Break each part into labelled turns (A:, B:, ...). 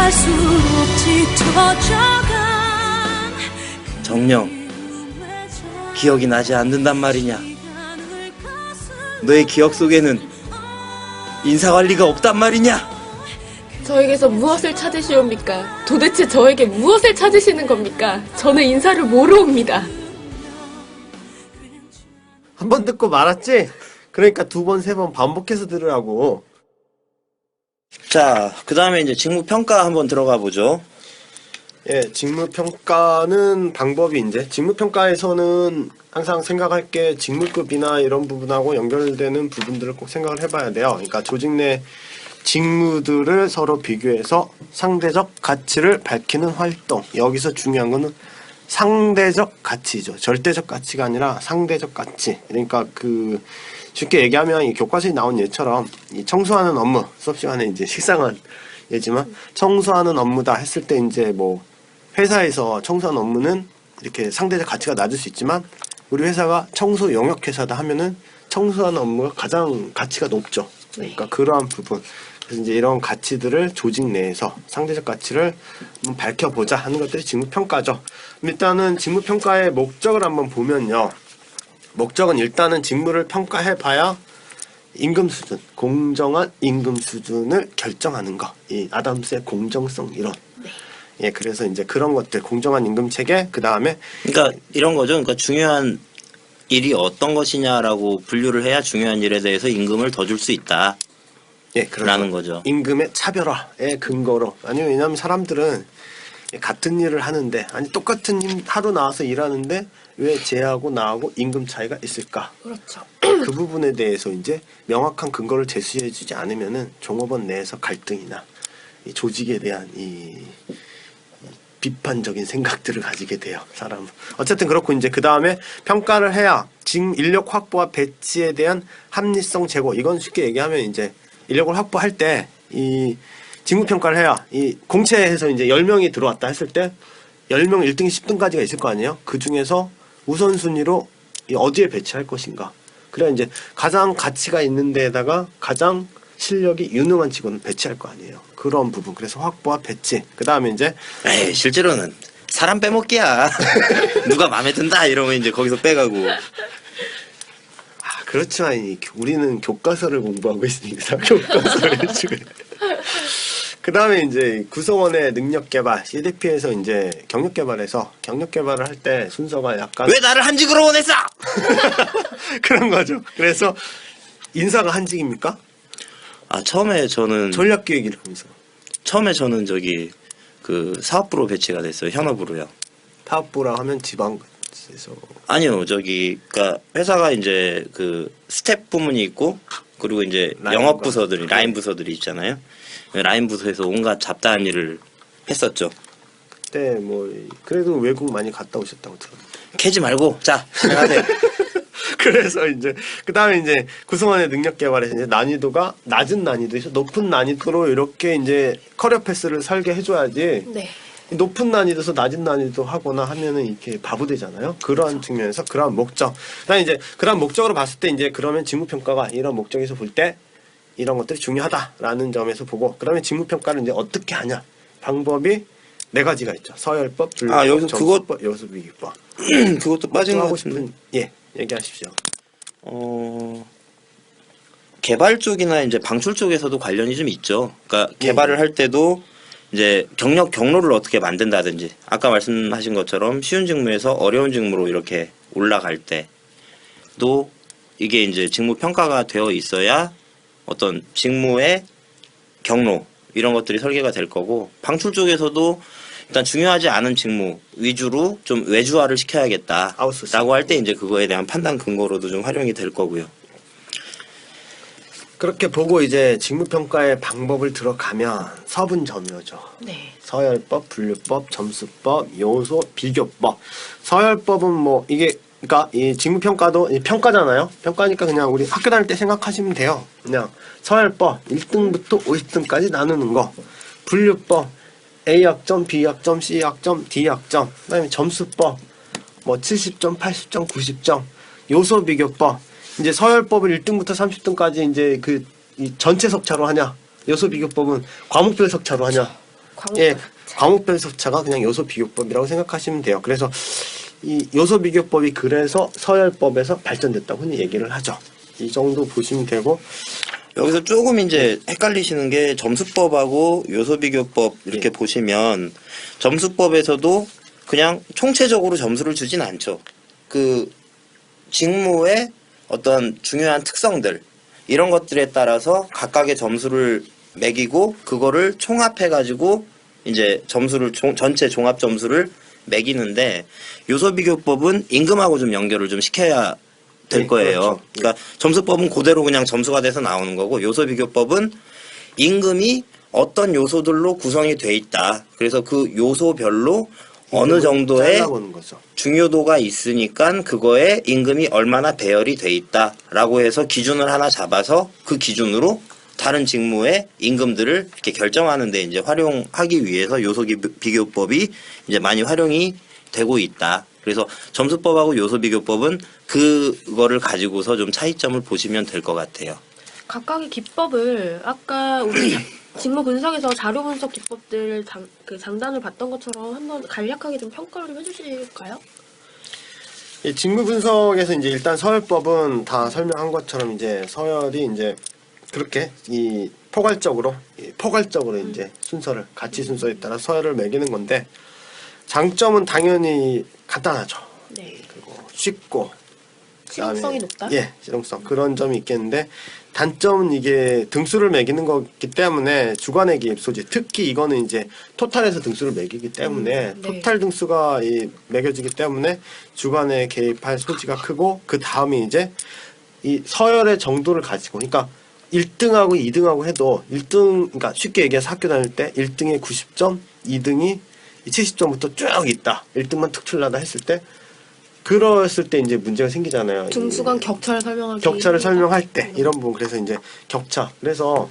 A: 갈수록 짙어져간
B: 정령, 기억이 나지 않는단 말이냐? 너의 기억 속에는 인사관리가 없단 말이냐?
C: 저에게서 무엇을 찾으시옵니까? 도대체 저에게 무엇을 찾으시는 겁니까? 저는 인사를 모르옵니다.
D: 한 번 듣고 말았지? 그러니까 두 번, 세 번 반복해서 들으라고.
B: 자, 그 다음에 이제 직무평가 한번 들어가 보죠.
D: 예, 직무평가는 방법이 이제, 직무평가에서는 항상 생각할 게 직무급이나 이런 부분하고 연결되는 부분들을 꼭 생각을 해봐야 돼요. 그러니까 조직 내 직무들을 서로 비교해서 상대적 가치를 밝히는 활동. 여기서 중요한 거는 상대적 가치죠. 절대적 가치가 아니라 상대적 가치. 그러니까 쉽게 얘기하면 이 교과서에 나온 예처럼 이 청소하는 업무, 수업 시간에 이제 식상한 예지만 청소하는 업무다 했을 때 이제 뭐 회사에서 청소하는 업무는 이렇게 상대적 가치가 낮을 수 있지만 우리 회사가 청소 영역 회사다 하면은 청소하는 업무가 가장 가치가 높죠. 그러니까 그러한 부분. 그래서 이제 이런 가치들을 조직 내에서 상대적 가치를 한번 밝혀보자 하는 것들이 직무평가죠. 일단은 직무평가의 목적을 한번 보면요. 목적은 일단은 직무를 평가해봐야 임금 수준, 공정한 임금 수준을 결정하는 거. 이 아담스의 공정성 이론. 예, 그래서 이제 그런 것들, 공정한 임금 체계, 그 다음에.
B: 그러니까 이런 거죠. 그러니까 중요한 일이 어떤 것이냐라고 분류를 해야 중요한 일에 대해서 임금을 더 줄 수 있다.
D: 예,
B: 라는 거죠.
D: 임금의 차별화의 근거로. 아니면 왜냐면 사람들은 같은 일을 하는데, 아니 똑같은 하루 나와서 일하는데 왜 쟤하고 나하고 임금 차이가 있을까?
C: 그렇죠.
D: 그 부분에 대해서 이제 명확한 근거를 제시해주지 않으면은 종업원 내에서 갈등이나 이 조직에 대한 이 비판적인 생각들을 가지게 돼요, 사람은. 어쨌든 그렇고 이제 그 다음에 평가를 해야 인력 확보와 배치에 대한 합리성 제고. 이건 쉽게 얘기하면 이제 인력을 확보할 때 이 직무평가를 해야 이 공채에서 이제 10명이 들어왔다 했을 때 10명 1등, 10등까지가 있을 거 아니에요? 그 중에서 우선순위로 어디에 배치할 것인가. 그래야 이제 가장 가치가 있는 데에다가 가장 실력이 유능한 직원을 배치할 거 아니에요. 그런 부분. 그래서 확보와 배치. 그 다음에 이제.
B: 에이, 실제로는 사람 빼먹기야. 누가 마음에 든다 이러면 이제 거기서 빼가고.
D: 그렇지만 우리는 교과서를 공부하고 있으니까 교과서를 주에. 그 다음에 이제 구성원의 능력 개발, CDP에서 이제 경력 개발해서 경력 개발을 할 때 순서가 약간.
B: 왜 나를 한직으로 보냈어?
D: 그런 거죠. 그래서 인사가 한직입니까?
B: 아, 처음에 저는
D: 전략기획이를 하면서.
B: 처음에 저는 그 사업부로 배치가 됐어요. 현업으로요.
D: 사업부라 하면 지방에서.
B: 아니요, 그러니까 회사가 이제 그 스텝 부문이 있고 그리고 이제 영업 부서들이 라인 부서들이 있잖아요. 라인 부서에서 온갖 잡다한 일을 했었죠.
D: 그때 뭐 그래도 외국 많이 갔다 오셨다고 들었는데.
B: 캐지 말고 자 시작하세요.
D: 그래서 이제 그 다음에 이제 구성원의 능력 개발에서 이제 난이도가 낮은 난이도에서 높은 난이도로 이렇게 이제 커리어 패스를 설계해줘야지.
C: 네.
D: 높은 난이도에서 낮은 난이도 하거나 하면은 이렇게 바보 되잖아요. 그러한 측면에서 그러한 목적. 그다음에 이제 그러한 목적으로 봤을 때 이제 그러면 직무평가가 이런 목적에서 볼 때 이런 것들이 중요하다라는 점에서 보고 그다음에 직무평가를 이제 어떻게 하냐. 방법이 네 가지가 있죠. 서열법, 분류법,
B: 여기서
D: 점수법, 요소비교법.
B: 그것도 빠진 것 같은데.
D: 예, 얘기하십시오.
B: 개발 쪽이나 이제 방출 쪽에서도 관련이 좀 있죠. 그러니까 개발을 할 때도 이제 경로를 어떻게 만든다든지 아까 말씀하신 것처럼 쉬운 직무에서 어려운 직무로 이렇게 올라갈 때도 이게 이제 직무 평가가 되어 있어야 어떤 직무의 경로 이런 것들이 설계가 될 거고 방출 쪽에서도 일단 중요하지 않은 직무 위주로 좀 외주화를 시켜야겠다라고 할 때 이제 그거에 대한 판단 근거로도 좀 활용이 될 거고요.
D: 그렇게 보고 이제 직무평가의 방법을 들어가면 서분점유죠.
C: 네.
D: 서열법, 분류법, 점수법, 요소, 비교법. 서열법은 뭐 이게 그러니까 이 직무평가도 평가잖아요. 평가니까 그냥 우리 학교 다닐 때 생각하시면 돼요. 그냥 서열법 1등부터 50등까지 나누는 거. 분류법 A학점, B학점, C학점, D학점. 그다음에 점수법 뭐 70점, 80점, 90점. 요소 비교법 이제 서열법을 1등부터 30등까지 이제 이 전체 석차로 하냐, 요소 비교법은 과목별 석차로 하냐. 예, 과목별소차가 그냥 요소 비교법이라고 생각하시면 돼요. 그래서 이 요소 비교법이 그래서 서열법에서 발전됐다고 흔히 얘기를 하죠. 이 정도 보시면 되고
B: 여기서 조금 이제 헷갈리시는 게 점수법하고 요소비교법 이렇게 보시면 점수법에서도 그냥 총체적으로 점수를 주진 않죠. 그 직무의 어떤 중요한 특성들 이런 것들에 따라서 각각의 점수를 매기고 그거를 총합해 가지고 이제 점수를 전체 종합 점수를 매기는데 요소비교법은 임금하고 좀 연결을 좀 시켜야 될
D: 네,
B: 거예요.
D: 그렇죠.
B: 그러니까 점수법은 그대로 그냥 점수가 돼서 나오는 거고 요소비교법은 임금이 어떤 요소들로 구성이 돼 있다. 그래서 그 요소별로 어느 정도의
D: 잘라보는 거죠.
B: 중요도가 있으니까 그거에 임금이 얼마나 배열이 돼 있다라고 해서 기준을 하나 잡아서 그 기준으로 다른 직무의 임금들을 이렇게 결정하는데 이제 활용하기 위해서 요소비교법이 이제 많이 활용이 되고 있다. 그래서 점수법하고 요소비교법은 그거를 가지고서 좀 차이점을 보시면 될 것 같아요.
C: 각각의 기법을 아까 우리 직무 분석에서 자료 분석 기법들 그 장단을 봤던 것처럼 한번 간략하게 좀 평가를 좀 해주실까요?
D: 이 직무 분석에서 이제 일단 서열법은 다 설명한 것처럼 이제 서열이 이제 그렇게 이 포괄적으로 이제 순서를 가치 순서에 따라 서열을 매기는 건데 장점은 당연히 간단하죠.
C: 네.
D: 그리고 쉽고
C: 실용성이 높다?
D: 예, 실용성 그런 점이 있겠는데 단점은 이게 등수를 매기는 거기 때문에 주관의 개입 소지 특히 이거는 이제 토탈에서 등수를 매기기 때문에
C: 네.
D: 토탈 등수가 매겨지기 때문에 주관에 개입할 소지가 크고 그 다음이 이제 이 서열의 정도를 가지고 그러니까 1등하고 2등하고 해도 1등 그러니까 쉽게 얘기해서 학교 다닐 때 1등에 90점 2등이 70점부터 쭉 있다 1등만 특출나다 했을 때 그랬을 때 이제 문제가 생기잖아요.
C: 등수 간 격차를 설명하기.
D: 격차를 설명할 때 이런 부분 그래서 이제 격차 그래서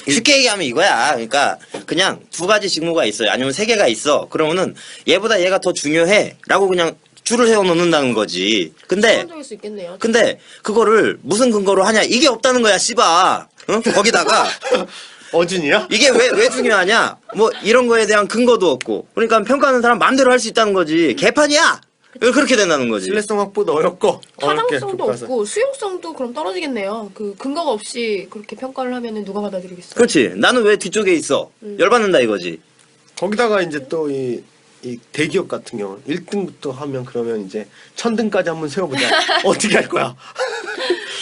B: 쉽게 얘기하면 이거야. 그러니까 그냥 두 가지 직무가 있어요. 아니면 세 개가 있어. 그러면은 얘보다 얘가 더 중요해라고 그냥 줄을 세워 놓는다는 거지. 근데
C: 추상적일 수 있겠네요.
B: 그거를 무슨 근거로 하냐? 이게 없다는 거야, 씨바. 응? 거기다가
D: 어준이야?
B: 이게 왜 중요하냐? 뭐 이런 거에 대한 근거도 없고. 그러니까 평가하는 사람 마음대로 할 수 있다는 거지. 개판이야. 왜 그렇게 된다는 거지.
D: 신뢰성 확보도 어렵고 어렵게
C: 타당성도
D: 평가해서.
C: 없고 수용성도 그럼 떨어지겠네요. 그 근거가 없이 그렇게 평가를 하면은 누가 받아들이겠어요?
B: 그렇지. 나는 왜 뒤쪽에 있어? 열받는다 이거지.
D: 거기다가 이제 또 이 대기업 같은 경우 1등부터 하면 그러면 이제 1000등까지 한번 세워보자. 어떻게 할 거야?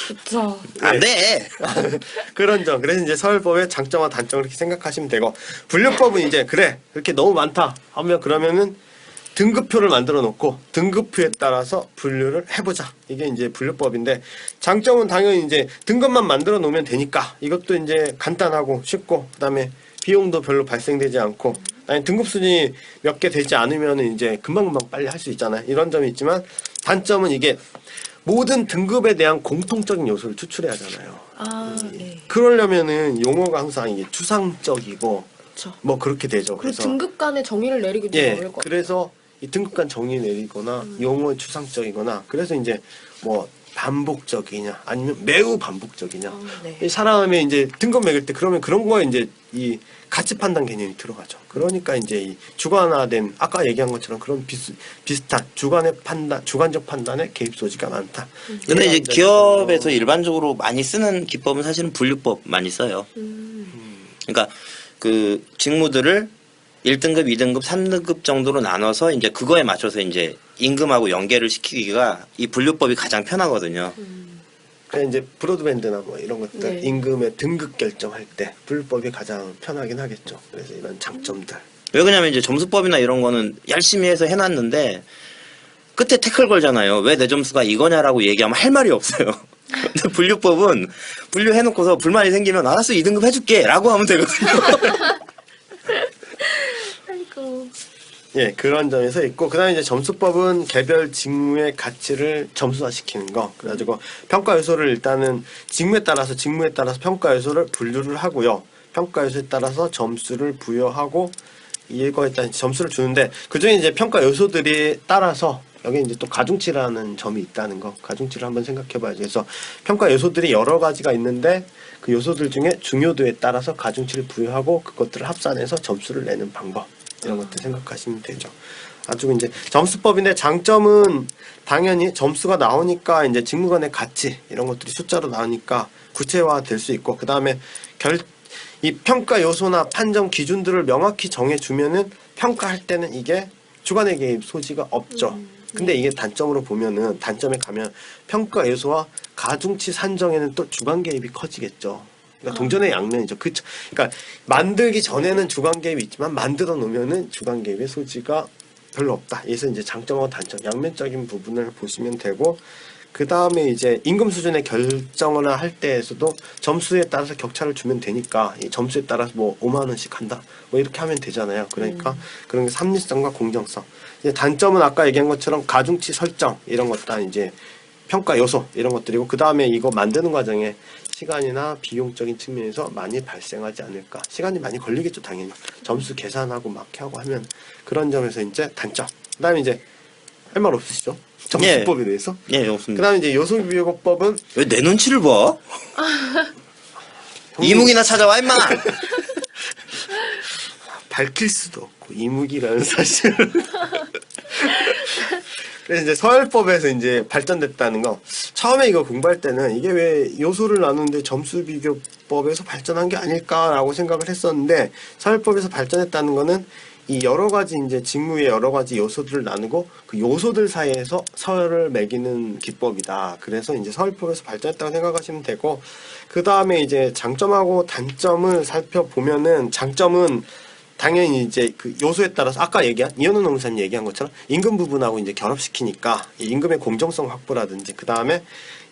C: 그쵸.
B: 안 돼.
D: 그런 점. 그래서 이제 서열법의 장점과 단점을 이렇게 생각하시면 되고 분류법은 이제 그래 그렇게 너무 많다 하면 그러면은 등급표를 만들어 놓고 등급표에 따라서 분류를 해보자. 이게 이제 분류법인데 장점은 당연히 이제 등급만 만들어 놓으면 되니까 이것도 이제 간단하고 쉽고 그다음에 비용도 별로 발생되지 않고 아니 등급 순위 몇 개 되지 않으면 이제 금방금방 빨리 할 수 있잖아요. 이런 점이 있지만 단점은 이게 모든 등급에 대한 공통적인 요소를 추출해야 하잖아요.
C: 아, 네.
D: 그러려면은 용어가 항상 이게 추상적이고
C: 그쵸.
D: 뭐 그렇게 되죠.
C: 그리고 등급 간의 정의를 내리기 좀
D: 예,
C: 어려울 것 같아요.
D: 그래서 이 등급 간 정의 내리거나 용어 추상적이거나 그래서 이제 뭐 반복적이냐 아니면 매우 반복적이냐
C: 네.
D: 이 사람의 이제 등급 매길 때 그러면 그런 거에 이제 이 가치 판단 개념이 들어가죠. 그러니까 이제 이 주관화된 아까 얘기한 것처럼 그런 비슷한 주관의 판단 주관적 판단에 개입 소지가 많다.
B: 근데 이제 기업에서 일반적으로 많이 쓰는 기법은 사실은 분류법 많이 써요. 그러니까 그 직무들을 1등급, 2등급, 3등급 정도로 나눠서 이제 그거에 맞춰서 이제 임금하고 연계를 시키기가 이 분류법이 가장 편하거든요.
D: 그냥 이제 브로드밴드나 뭐 이런 것들
C: 네.
D: 임금의 등급 결정할 때 분류법이 가장 편하긴 하겠죠. 그래서 이런 장점들.
B: 왜 그러냐면 이제 점수법이나 이런 거는 열심히 해서 해놨는데 끝에 태클 걸잖아요. 왜 내 점수가 이거냐라고 얘기하면 할 말이 없어요. 근데 분류법은 분류해놓고서 불만이 생기면 알았어 2등급 해줄게 라고 하면 되거든요.
C: 아이고.
D: 예, 그런 점에서 있고 그다음에 이제 점수법은 개별 직무의 가치를 점수화시키는 거. 그래가지고 평가 요소를 일단은 직무에 따라서 평가 요소를 분류를 하고요. 평가 요소에 따라서 점수를 부여하고 이거에 따른 점수를 주는데 그중에 이제 평가 요소들이 따라서 여기 이제 또 가중치라는 점이 있다는 거, 가중치를 한번 생각해봐야죠. 그래서 평가 요소들이 여러 가지가 있는데 그 요소들 중에 중요도에 따라서 가중치를 부여하고 그것들을 합산해서 점수를 내는 방법, 이런 것들 생각하시면 되죠. 아주 이제 점수법인데 장점은 당연히 점수가 나오니까 이제 직무 간의 가치 이런 것들이 숫자로 나오니까 구체화 될 수 있고, 그 다음에 이 평가 요소나 판정 기준들을 명확히 정해주면은 평가할 때는 이게 주관의 개입 소지가 없죠. 근데 이게 단점으로 보면은, 단점에 가면 평가 요소와 가중치 산정에는 또 주관 개입이 커지겠죠. 그러니까 동전의 양면이죠. 그러니까 만들기 전에는 주관 개입이 있지만 만들어 놓으면은 주관 개입의 소지가 별로 없다. 그래서 이제 장점과 단점, 양면적인 부분을 보시면 되고, 그 다음에 이제 임금 수준의 결정을 할 때에서도 점수에 따라서 격차를 주면 되니까, 이 점수에 따라서 뭐 5만 원씩 한다, 뭐 이렇게 하면 되잖아요. 그러니까 그런 게 합리성과 공정성. 이제 단점은 아까 얘기한 것처럼 가중치 설정 이런 것도 이제 평가 요소 이런 것들이고, 그 다음에 이거 만드는 과정에 시간이나 비용적인 측면에서 많이 발생하지 않을까. 시간이 많이 걸리겠죠, 당연히. 점수 계산하고 막 하고 하면. 그런 점에서 이제 단점. 그 다음에 이제 할 말 없으시죠? 점수법에 대해서?
B: 예, 없습니다.
D: 그 다음에 이제 요소비교법은
B: 왜 내 눈치를 봐? 이무기나 찾아와 임마.
D: 밝힐 수도 없고 이무기라는 사실을. 그래서 이제 서열법에서 이제 발전됐다는 거. 처음에 이거 공부할 때는 이게 왜 요소를 나누는데 점수 비교법에서 발전한 게 아닐까라고 생각을 했었는데, 서열법에서 발전했다는 거는 이 여러 가지 이제 직무의 여러 가지 요소들을 나누고 그 요소들 사이에서 서열을 매기는 기법이다. 그래서 이제 서열법에서 발전했다고 생각하시면 되고, 그 다음에 이제 장점하고 단점을 살펴보면은, 장점은 당연히 이제 그 요소에 따라서 아까 얘기한 이현우 노무사님 얘기한 것처럼 임금 부분하고 이제 결합시키니까 이 임금의 공정성 확보라든지, 그 다음에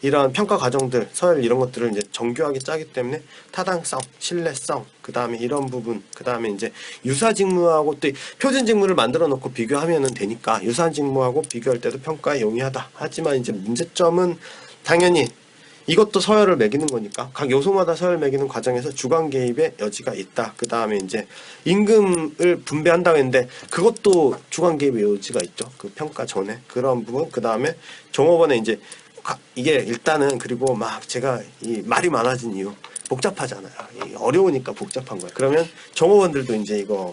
D: 이런 평가 과정들, 서열 이런 것들을 이제 정교하게 짜기 때문에 타당성, 신뢰성, 그 다음에 이런 부분, 그 다음에 이제 유사 직무하고 또 표준 직무를 만들어 놓고 비교하면은 되니까 유사한 직무하고 비교할 때도 평가에 용이하다. 하지만 이제 문제점은 당연히 이것도 서열을 매기는 거니까 각 요소마다 서열 매기는 과정에서 주관 개입의 여지가 있다. 그 다음에 이제 임금을 분배한다고 했는데 그것도 주관 개입의 여지가 있죠. 그 평가 전에 그런 부분. 그 다음에 종업원에 이제 이게 일단은, 그리고 막 제가 이 말이 많아진 이유, 복잡하잖아요. 어려우니까 복잡한 거야. 그러면 종업원들도 이제 이거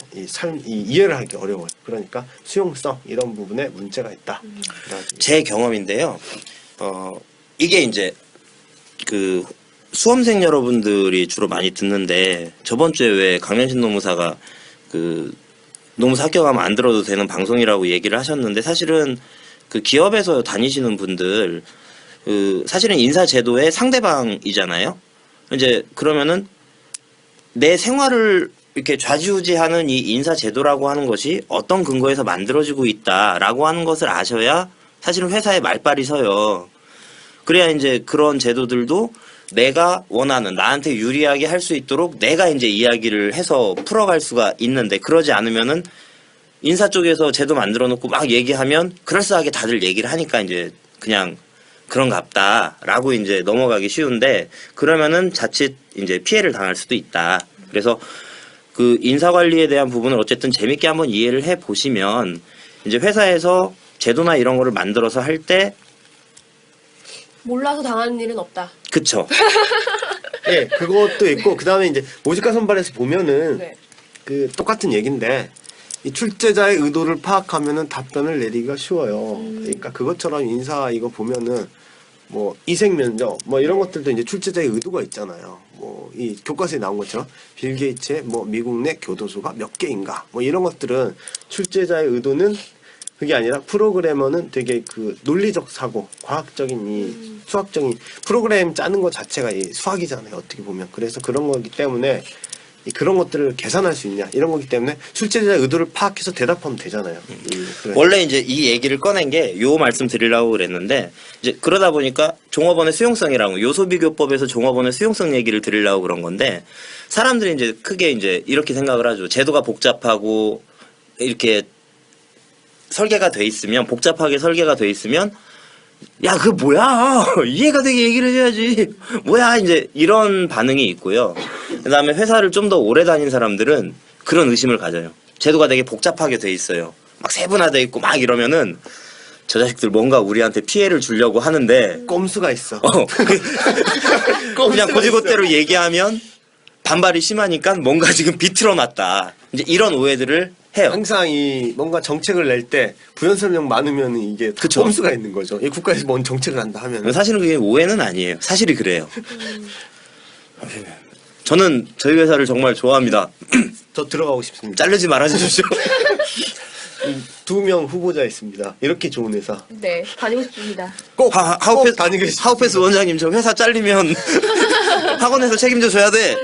D: 이해를 하기 어려워요. 그러니까 수용성 이런 부분에 문제가 있다.
B: 제 경험인데요. 이게 이제 그 수험생 여러분들이 주로 많이 듣는데, 저번 주에 왜 강현신 노무사가 그 노무사 합격하면 안 들어도 되는 방송이라고 얘기를 하셨는데, 사실은 그 기업에서 다니시는 분들 그 사실은 인사 제도의 상대방이잖아요. 이제 그러면은 내 생활을 이렇게 좌지우지하는 이 인사 제도라고 하는 것이 어떤 근거에서 만들어지고 있다라고 하는 것을 아셔야 사실은 회사에 말발이 서요. 그래야 이제 그런 제도들도 내가 원하는, 나한테 유리하게 할 수 있도록 내가 이제 이야기를 해서 풀어갈 수가 있는데, 그러지 않으면은 인사 쪽에서 제도 만들어 놓고 막 얘기하면 그럴싸하게 다들 얘기를 하니까 이제 그냥 그런갑다라고 이제 넘어가기 쉬운데, 그러면은 자칫 이제 피해를 당할 수도 있다. 그래서 그 인사 관리에 대한 부분을 어쨌든 재밌게 한번 이해를 해 보시면, 이제 회사에서 제도나 이런 거를 만들어서 할 때
C: 몰라서 당하는 일은 없다.
B: 그쵸.
D: 예, 그것도 있고, 그 다음에 이제 모집가 선발에서 보면은
C: 네.
D: 그 똑같은 얘기인데, 이 출제자의 의도를 파악하면은 답변을 내리기가 쉬워요. 그러니까 그것처럼 인사 이거 보면은 뭐 이생면접 뭐 이런 것들도 이제 출제자의 의도가 있잖아요. 뭐 이 교과서에 나온 것처럼 빌 게이츠의 뭐 미국 내 교도소가 몇 개인가 뭐 이런 것들은 출제자의 의도는 그게 아니라, 프로그래머는 되게 그 논리적 사고, 과학적인 이 수학적인 프로그램 짜는 것 자체가 이 수학이잖아요, 어떻게 보면. 그래서 그런 거기 때문에 그런 것들을 계산할 수 있냐 이런 거기 때문에 출제자의 의도를 파악해서 대답하면 되잖아요.
B: 원래 이제 이 얘기를 꺼낸 게 요 말씀 드리려고 그랬는데, 이제 그러다 보니까 종업원의 수용성이라고, 요소비교법에서 종업원의 수용성 얘기를 드리려고 그런 건데, 사람들이 이제 크게 이제 이렇게 생각을 하죠. 제도가 복잡하고 이렇게 설계가 돼 있으면, 복잡하게 설계가 돼 있으면, 야, 그거 뭐야? 이해가 되게 얘기를 해야지. 뭐야? 이제 이런 반응이 있고요. 그 다음에 회사를 좀 더 오래 다닌 사람들은 그런 의심을 가져요. 제도가 되게 복잡하게 돼 있어요. 막 세분화돼 있고 막 이러면은 저 자식들 뭔가 우리한테 피해를 주려고 하는데
D: 꼼수가 있어.
B: 그냥 고지고대로 얘기하면 반발이 심하니까 뭔가 지금 비틀어놨다. 이제 이런 오해들을 해요.
D: 항상 이 뭔가 정책을 낼 때 부연 설명 많으면 이게
B: 그쵸.
D: 꼼수가 있는 거죠. 이 국가에서 뭔 정책을 한다 하면
B: 사실은 그게 오해는 아니에요. 사실이 그래요. 저는 저희 회사를 정말 좋아합니다.
D: 저 들어가고 싶습니다.
B: 자르지 말아주십시오.
D: 2명 후보자 있습니다. 이렇게 좋은 회사
C: 네, 다니고 싶습니다.
D: 꼭
B: 하우패스,
D: 다니고 싶습니다.
B: 하우패스 원장님 저 회사 잘리면 학원에서 책임져 줘야 돼.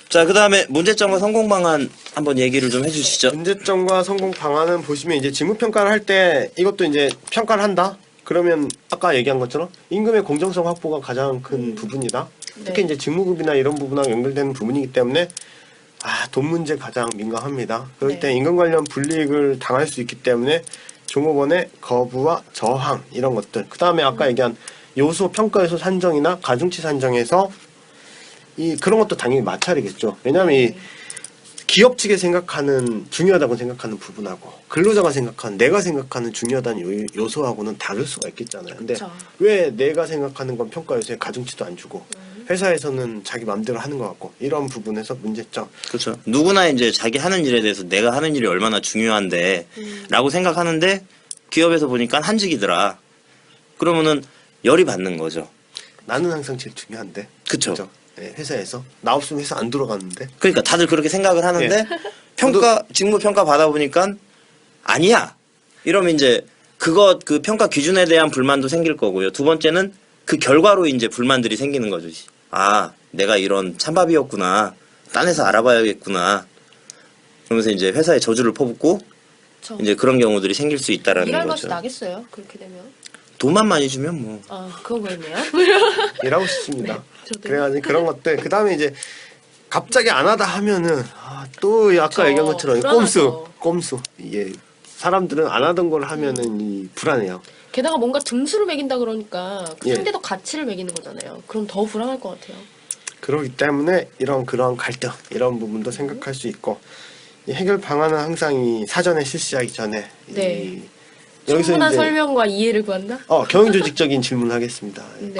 B: 자, 그 다음에 문제점과 성공 방안 한번 얘기를 좀 해주시죠.
D: 문제점과 성공 방안은 보시면 이제 직무 평가를 할 때 이것도 이제 평가를 한다. 그러면 아까 얘기한 것처럼 임금의 공정성 확보가 가장 큰 부분이다. 특히
C: 네.
D: 이제 직무급이나 이런 부분하고 연결되는 부분이기 때문에 돈 문제 가장 민감합니다. 그럴
C: 네.
D: 때 임금 관련 불이익을 당할 수 있기 때문에 종업원의 거부와 저항 이런 것들. 그 다음에 아까 얘기한 요소 평가 요소 산정이나 가중치 산정에서 그런 것도 당연히 마찰이겠죠. 왜냐하면 이 기업 측에 생각하는 중요하다고 생각하는 부분하고 근로자가 생각하는 내가 생각하는 중요하다는 요소하고는 다를 수가 있겠잖아요. 근데
C: 그쵸.
D: 왜 내가 생각하는 건 평가 요소에 가중치도 안 주고 회사에서는 자기 마음대로 하는 것 같고 이런 부분에서 문제점.
B: 그렇죠. 누구나 이제 자기 하는 일에 대해서 내가 하는 일이 얼마나 중요한데 라고 생각하는데 기업에서 보니까 한직이더라. 그러면은 열이 받는 거죠.
D: 나는 항상 제일 중요한데.
B: 그쵸.
D: 그죠? 네, 회사에서 나 없으면 회사 안 돌아가는데.
B: 그러니까 다들 그렇게 생각을 하는데 직무 평가 받아보니까 아니야. 이러면 이제 그 평가 기준에 대한 불만도 생길 거고요. 두 번째는 그 결과로 이제 불만들이 생기는 거죠. 아, 내가 이런 찬밥이었구나. 딴 회사 알아봐야겠구나. 그러면서 이제 회사에 저주를 퍼붓고
C: 저
B: 이제 그런 경우들이 생길 수 있다라는
C: 일할 맛이
B: 거죠.
C: 나겠어요. 그렇게 되면.
B: 돈만 많이 주면 뭐.
C: 그건 그렇네요.
D: 일하고 싶습니다.
C: 저도.
D: 그래가지고 그런 것들. 그 다음에 이제 갑자기 안 하다 하면은 또 아까
C: 그쵸.
D: 얘기한 것처럼
C: 불안하죠.
D: 꼼수. 이게 사람들은 안 하던 걸 하면은 이 불안해요.
C: 게다가 뭔가 등수를 매긴다 그러니까 그
D: 예.
C: 상대도 가치를 매기는 거잖아요. 그럼 더 불안할 것 같아요.
D: 그렇기 때문에 그런 갈등 이런 부분도 생각할 수 있고 이 해결 방안은 항상 이 사전에 실시하기 전에
C: 네.
D: 여기서
C: 충분한
D: 이제
C: 설명과 이해를 구한다?
D: 경영조직적인 질문하겠습니다.
C: 네.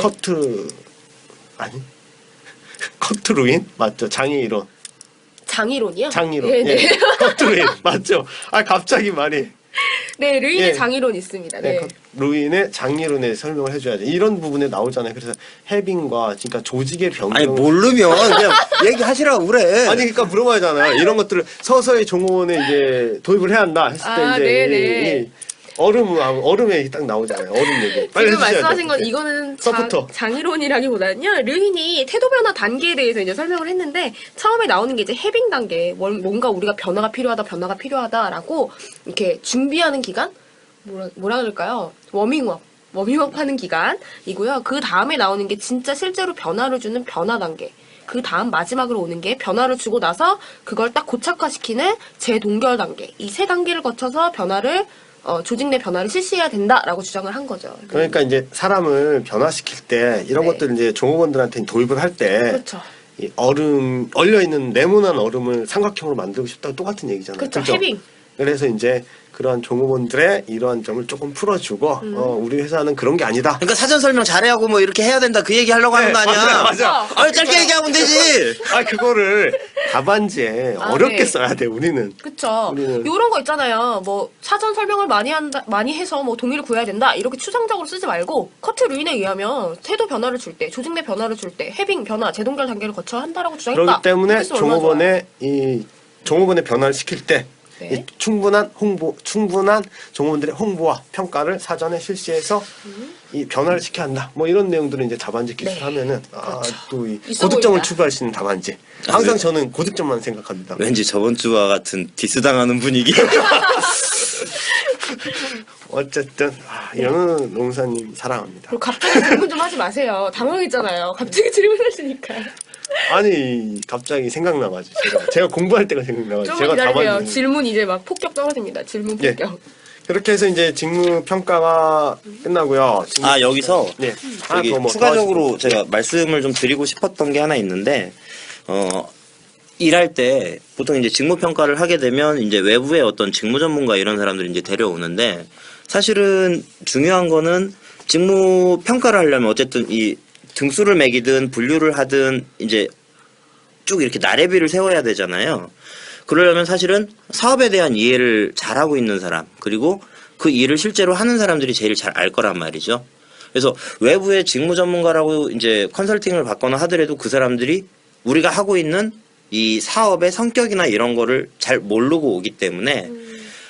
D: 커트루인 맞죠? 장애이론.
C: 장이론이요?
D: 장이론.
C: 네, 네.
D: 예. 커트루인 맞죠? 갑자기 말이.
C: 네, 르인의
D: 예.
C: 장이론 있습니다. 네.
D: 루인의 장이론에 설명을 해줘야죠. 이런 부분에 나오잖아요. 그래서 해빙과 그러니까 조직의 변경.
B: 아니 모르면 그냥 얘기하시라고 그래.
D: 아니 그러니까 물어봐야잖아요. 이런 것들을 서서히 종업원에 이제 도입을 해야 한다 했을 때 이제
C: 네네.
D: 이 얼음에 딱 나오잖아요. 얼음 얘기. 빨리
C: 지금
D: 해주셔야
C: 말씀하신
D: 돼요.
C: 건 이거는
D: 서부터.
C: 장이론이라기보다는요. 르인이 태도 변화 단계에 대해서 이제 설명을 했는데 처음에 나오는 게 이제 해빙 단계. 뭔가 우리가 변화가 필요하다라고 이렇게 준비하는 기간? 뭐라 그럴까요? 워밍업 하는 기간이고요. 그 다음에 나오는 게 진짜 실제로 변화를 주는 변화 단계. 그 다음 마지막으로 오는 게 변화를 주고 나서 그걸 딱 고착화시키는 재동결 단계. 이 세 단계를 거쳐서 조직 내 변화를 실시해야 된다라고 주장을 한 거죠.
D: 그러니까 이제 사람을 변화시킬 때 이런
C: 네.
D: 것들 이제 종업원들한테 도입을 할 때
C: 그렇죠.
D: 이 얼려 있는 네모난 얼음을 삼각형으로 만들고 싶다고 똑같은 얘기잖아요.
C: 그렇죠.
D: 그죠?
C: 해빙.
D: 그래서 이제 그런 종업원들의 이러한 점을 조금 풀어주고 우리 회사는 그런 게 아니다.
B: 그러니까 사전 설명 잘해하고 뭐 이렇게 해야 된다 그 얘기 하려고 하는 거 아니야.
D: 맞아.
B: 아니, 짧게 얘기하면 되지.
D: 그거를 답안지에 어렵게
C: 네.
D: 써야 돼 우리는.
C: 그쵸.
D: 우리는-
C: 요런 거 있잖아요. 뭐, 사전 설명을 많이 해서 뭐 동의를 구해야 된다. 이렇게 추상적으로 쓰지 말고, 커트 루인에 의하면 태도 변화를 줄 때, 조직 내 변화를 줄 때, 해빙 변화, 재동결 단계를 거쳐야 한다라고 주장했다.
D: 그렇기 때문에
C: 이렇게 쓰면 얼마나 좋아요.
D: 종업원의 변화를 시킬 때
C: 네.
D: 이 충분한 종업원들의 홍보와 평가를 사전에 실시해서 이 변화를 시켜야 한다. 뭐 이런 내용들을 이제 답안지 기술하면은 또 이
C: 있어
D: 고득점을
C: 보인다.
D: 추구할 수 있는 답안지. 항상
B: 네.
D: 저는 고득점만 생각합니다.
B: 왠지 저번 주와 같은 디스 당하는 분위기.
D: 어쨌든 이거는 농사님 사랑합니다.
C: 그리고 갑자기 질문 좀 하지 마세요. 당황했잖아요. 갑자기 질문하시니까.
D: 아니 갑자기 생각나가지고 제가 공부할 때가 생각나가지고
C: 좀
D: 제가
C: 기다리세요.
D: 답안지
C: 질문 이제 막 폭격 떨어집니다. 질문
D: 예.
C: 폭격.
D: 그렇게 해서 이제 직무 평가가 끝나고요.
B: 여기서
D: 네.
B: 여기
D: 더 뭐
B: 추가적으로 제가 말씀을 좀 드리고 싶었던 게 하나 있는데 일할 때 보통 이제 직무 평가를 하게 되면 이제 외부의 어떤 직무 전문가 이런 사람들이 이제 데려오는데 사실은 중요한 거는 직무 평가를 하려면 어쨌든 이 등수를 매기든 분류를 하든 이제 쭉 이렇게 나래비를 세워야 되잖아요. 그러려면 사실은 사업에 대한 이해를 잘하고 있는 사람, 그리고 그 일을 실제로 하는 사람들이 제일 잘 알 거란 말이죠. 그래서 외부의 직무 전문가라고 이제 컨설팅을 받거나 하더라도 그 사람들이 우리가 하고 있는 이 사업의 성격이나 이런 거를 잘 모르고 오기 때문에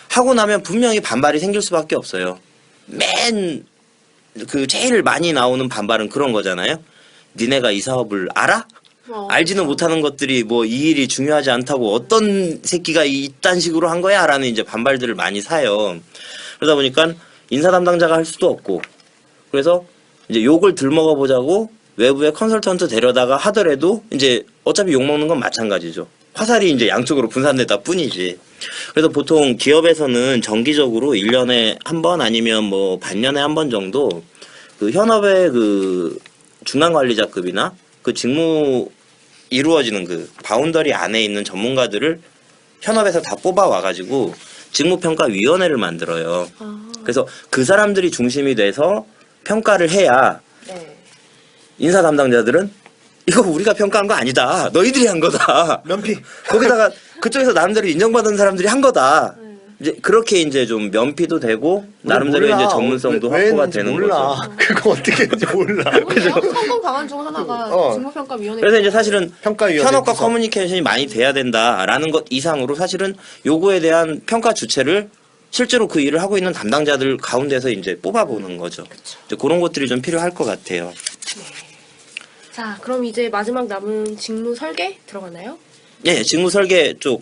B: 하고 나면 분명히 반발이 생길 수밖에 없어요. 제일 많이 나오는 반발은 그런 거잖아요. 니네가 이 사업을 알아? 알지는 못하는 것들이 뭐 이 일이 중요하지 않다고 어떤 새끼가 이딴 식으로 한 거야? 라는 이제 반발들을 많이 사요. 그러다 보니까 인사 담당자가 할 수도 없고, 그래서 이제 욕을 들먹어 보자고 외부의 컨설턴트 데려다가 하더라도 이제 어차피 욕 먹는 건 마찬가지죠. 화살이 이제 양쪽으로 분산되다 뿐이지. 그래서 보통 기업에서는 정기적으로 1년에 한 번 아니면 뭐 반년에 한 번 정도 그 현업의 그 중간관리자급이나 그 직무 이루어지는 그 바운더리 안에 있는 전문가들을 현업에서 다 뽑아 와가지고 직무평가위원회를 만들어요. 그래서 그 사람들이 중심이 돼서 평가를 해야
C: 네.
B: 인사 담당자들은 이거 우리가 평가한 거 아니다. 너희들이 한 거다.
D: 면피.
B: 거기다가 그쪽에서 나름대로 인정받은 사람들이 한 거다. 이제 그렇게 이제 좀 면피도 되고 나름대로 이제 전문성도 확보가 되는
D: 몰라.
B: 거죠.
D: 그거 어떻게 했는지 몰라.
C: 성공 방안 중 하나가 직무평가위원회.
B: 그래서 이제 사실은
D: 평가위원회
B: 현업과
D: 구성.
B: 커뮤니케이션이 많이 돼야 된다라는 것 이상으로 사실은 요거에 대한 평가 주체를 실제로 그 일을 하고 있는 담당자들 가운데서 이제 뽑아보는 거죠. 이제 그런 것들이 좀 필요할 것 같아요.
C: 자, 그럼 이제 마지막 남은 직무 설계 들어가나요?
B: 예, 직무 설계 쪽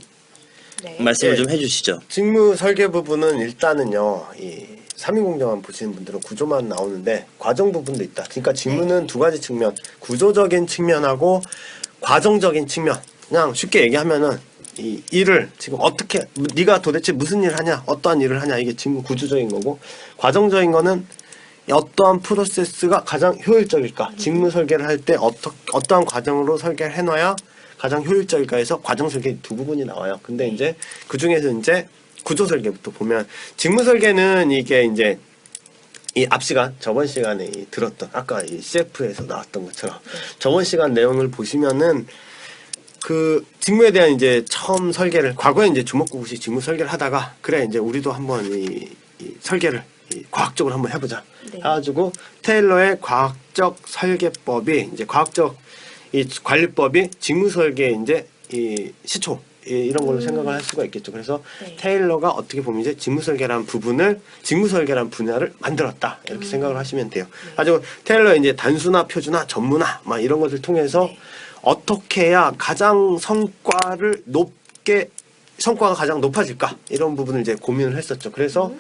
C: 네.
B: 말씀을
D: 예.
B: 좀 해주시죠.
D: 직무 설계 부분은 일단은요, 이 3인공정만 보시는 분들은 구조만 나오는데 과정 부분도 있다. 그러니까 직무는 두 가지 측면, 구조적인 측면하고 과정적인 측면. 그냥 쉽게 얘기하면은 이 일을 지금 어떻게 네가 도대체 무슨 일을 하냐, 어떠한 일을 하냐, 이게 직무 구조적인 거고, 과정적인 거는 어떠한 프로세스가 가장 효율적일까, 직무 설계를 할 때 어떠한 과정으로 설계를 해놔야 가장 효율적일까 해서 과정 설계 두 부분이 나와요. 근데 이제 그 중에서 이제 구조 설계부터 보면, 직무 설계는 이게 이제 이 앞 시간, 저번 시간에 들었던 아까 이 CF에서 나왔던 것처럼 저번 시간 내용을 보시면은 그 직무에 대한 이제 처음 설계를, 과거에 이제 주먹구구식 직무 설계를 하다가 그래 이제 우리도 한번 이 설계를 과학적으로 한번 해보자.
C: 네.
D: 해가지고 테일러의 과학적 설계법이 이제 과학적 이 관리법이 직무 설계 이제 이 시초 이런 걸로 생각을 할 수가 있겠죠. 그래서
C: 네.
D: 테일러가 어떻게 보면 이제 직무 설계라는 부분을, 직무 설계라는 분야를 만들었다 이렇게 생각을 하시면 돼요. 아주 테일러의 이제 단수나 표준화, 전문화 막 이런 것을 통해서 어떻게 해야 가장 성과가 가장 높아질까 이런 부분을 이제 고민을 했었죠. 그래서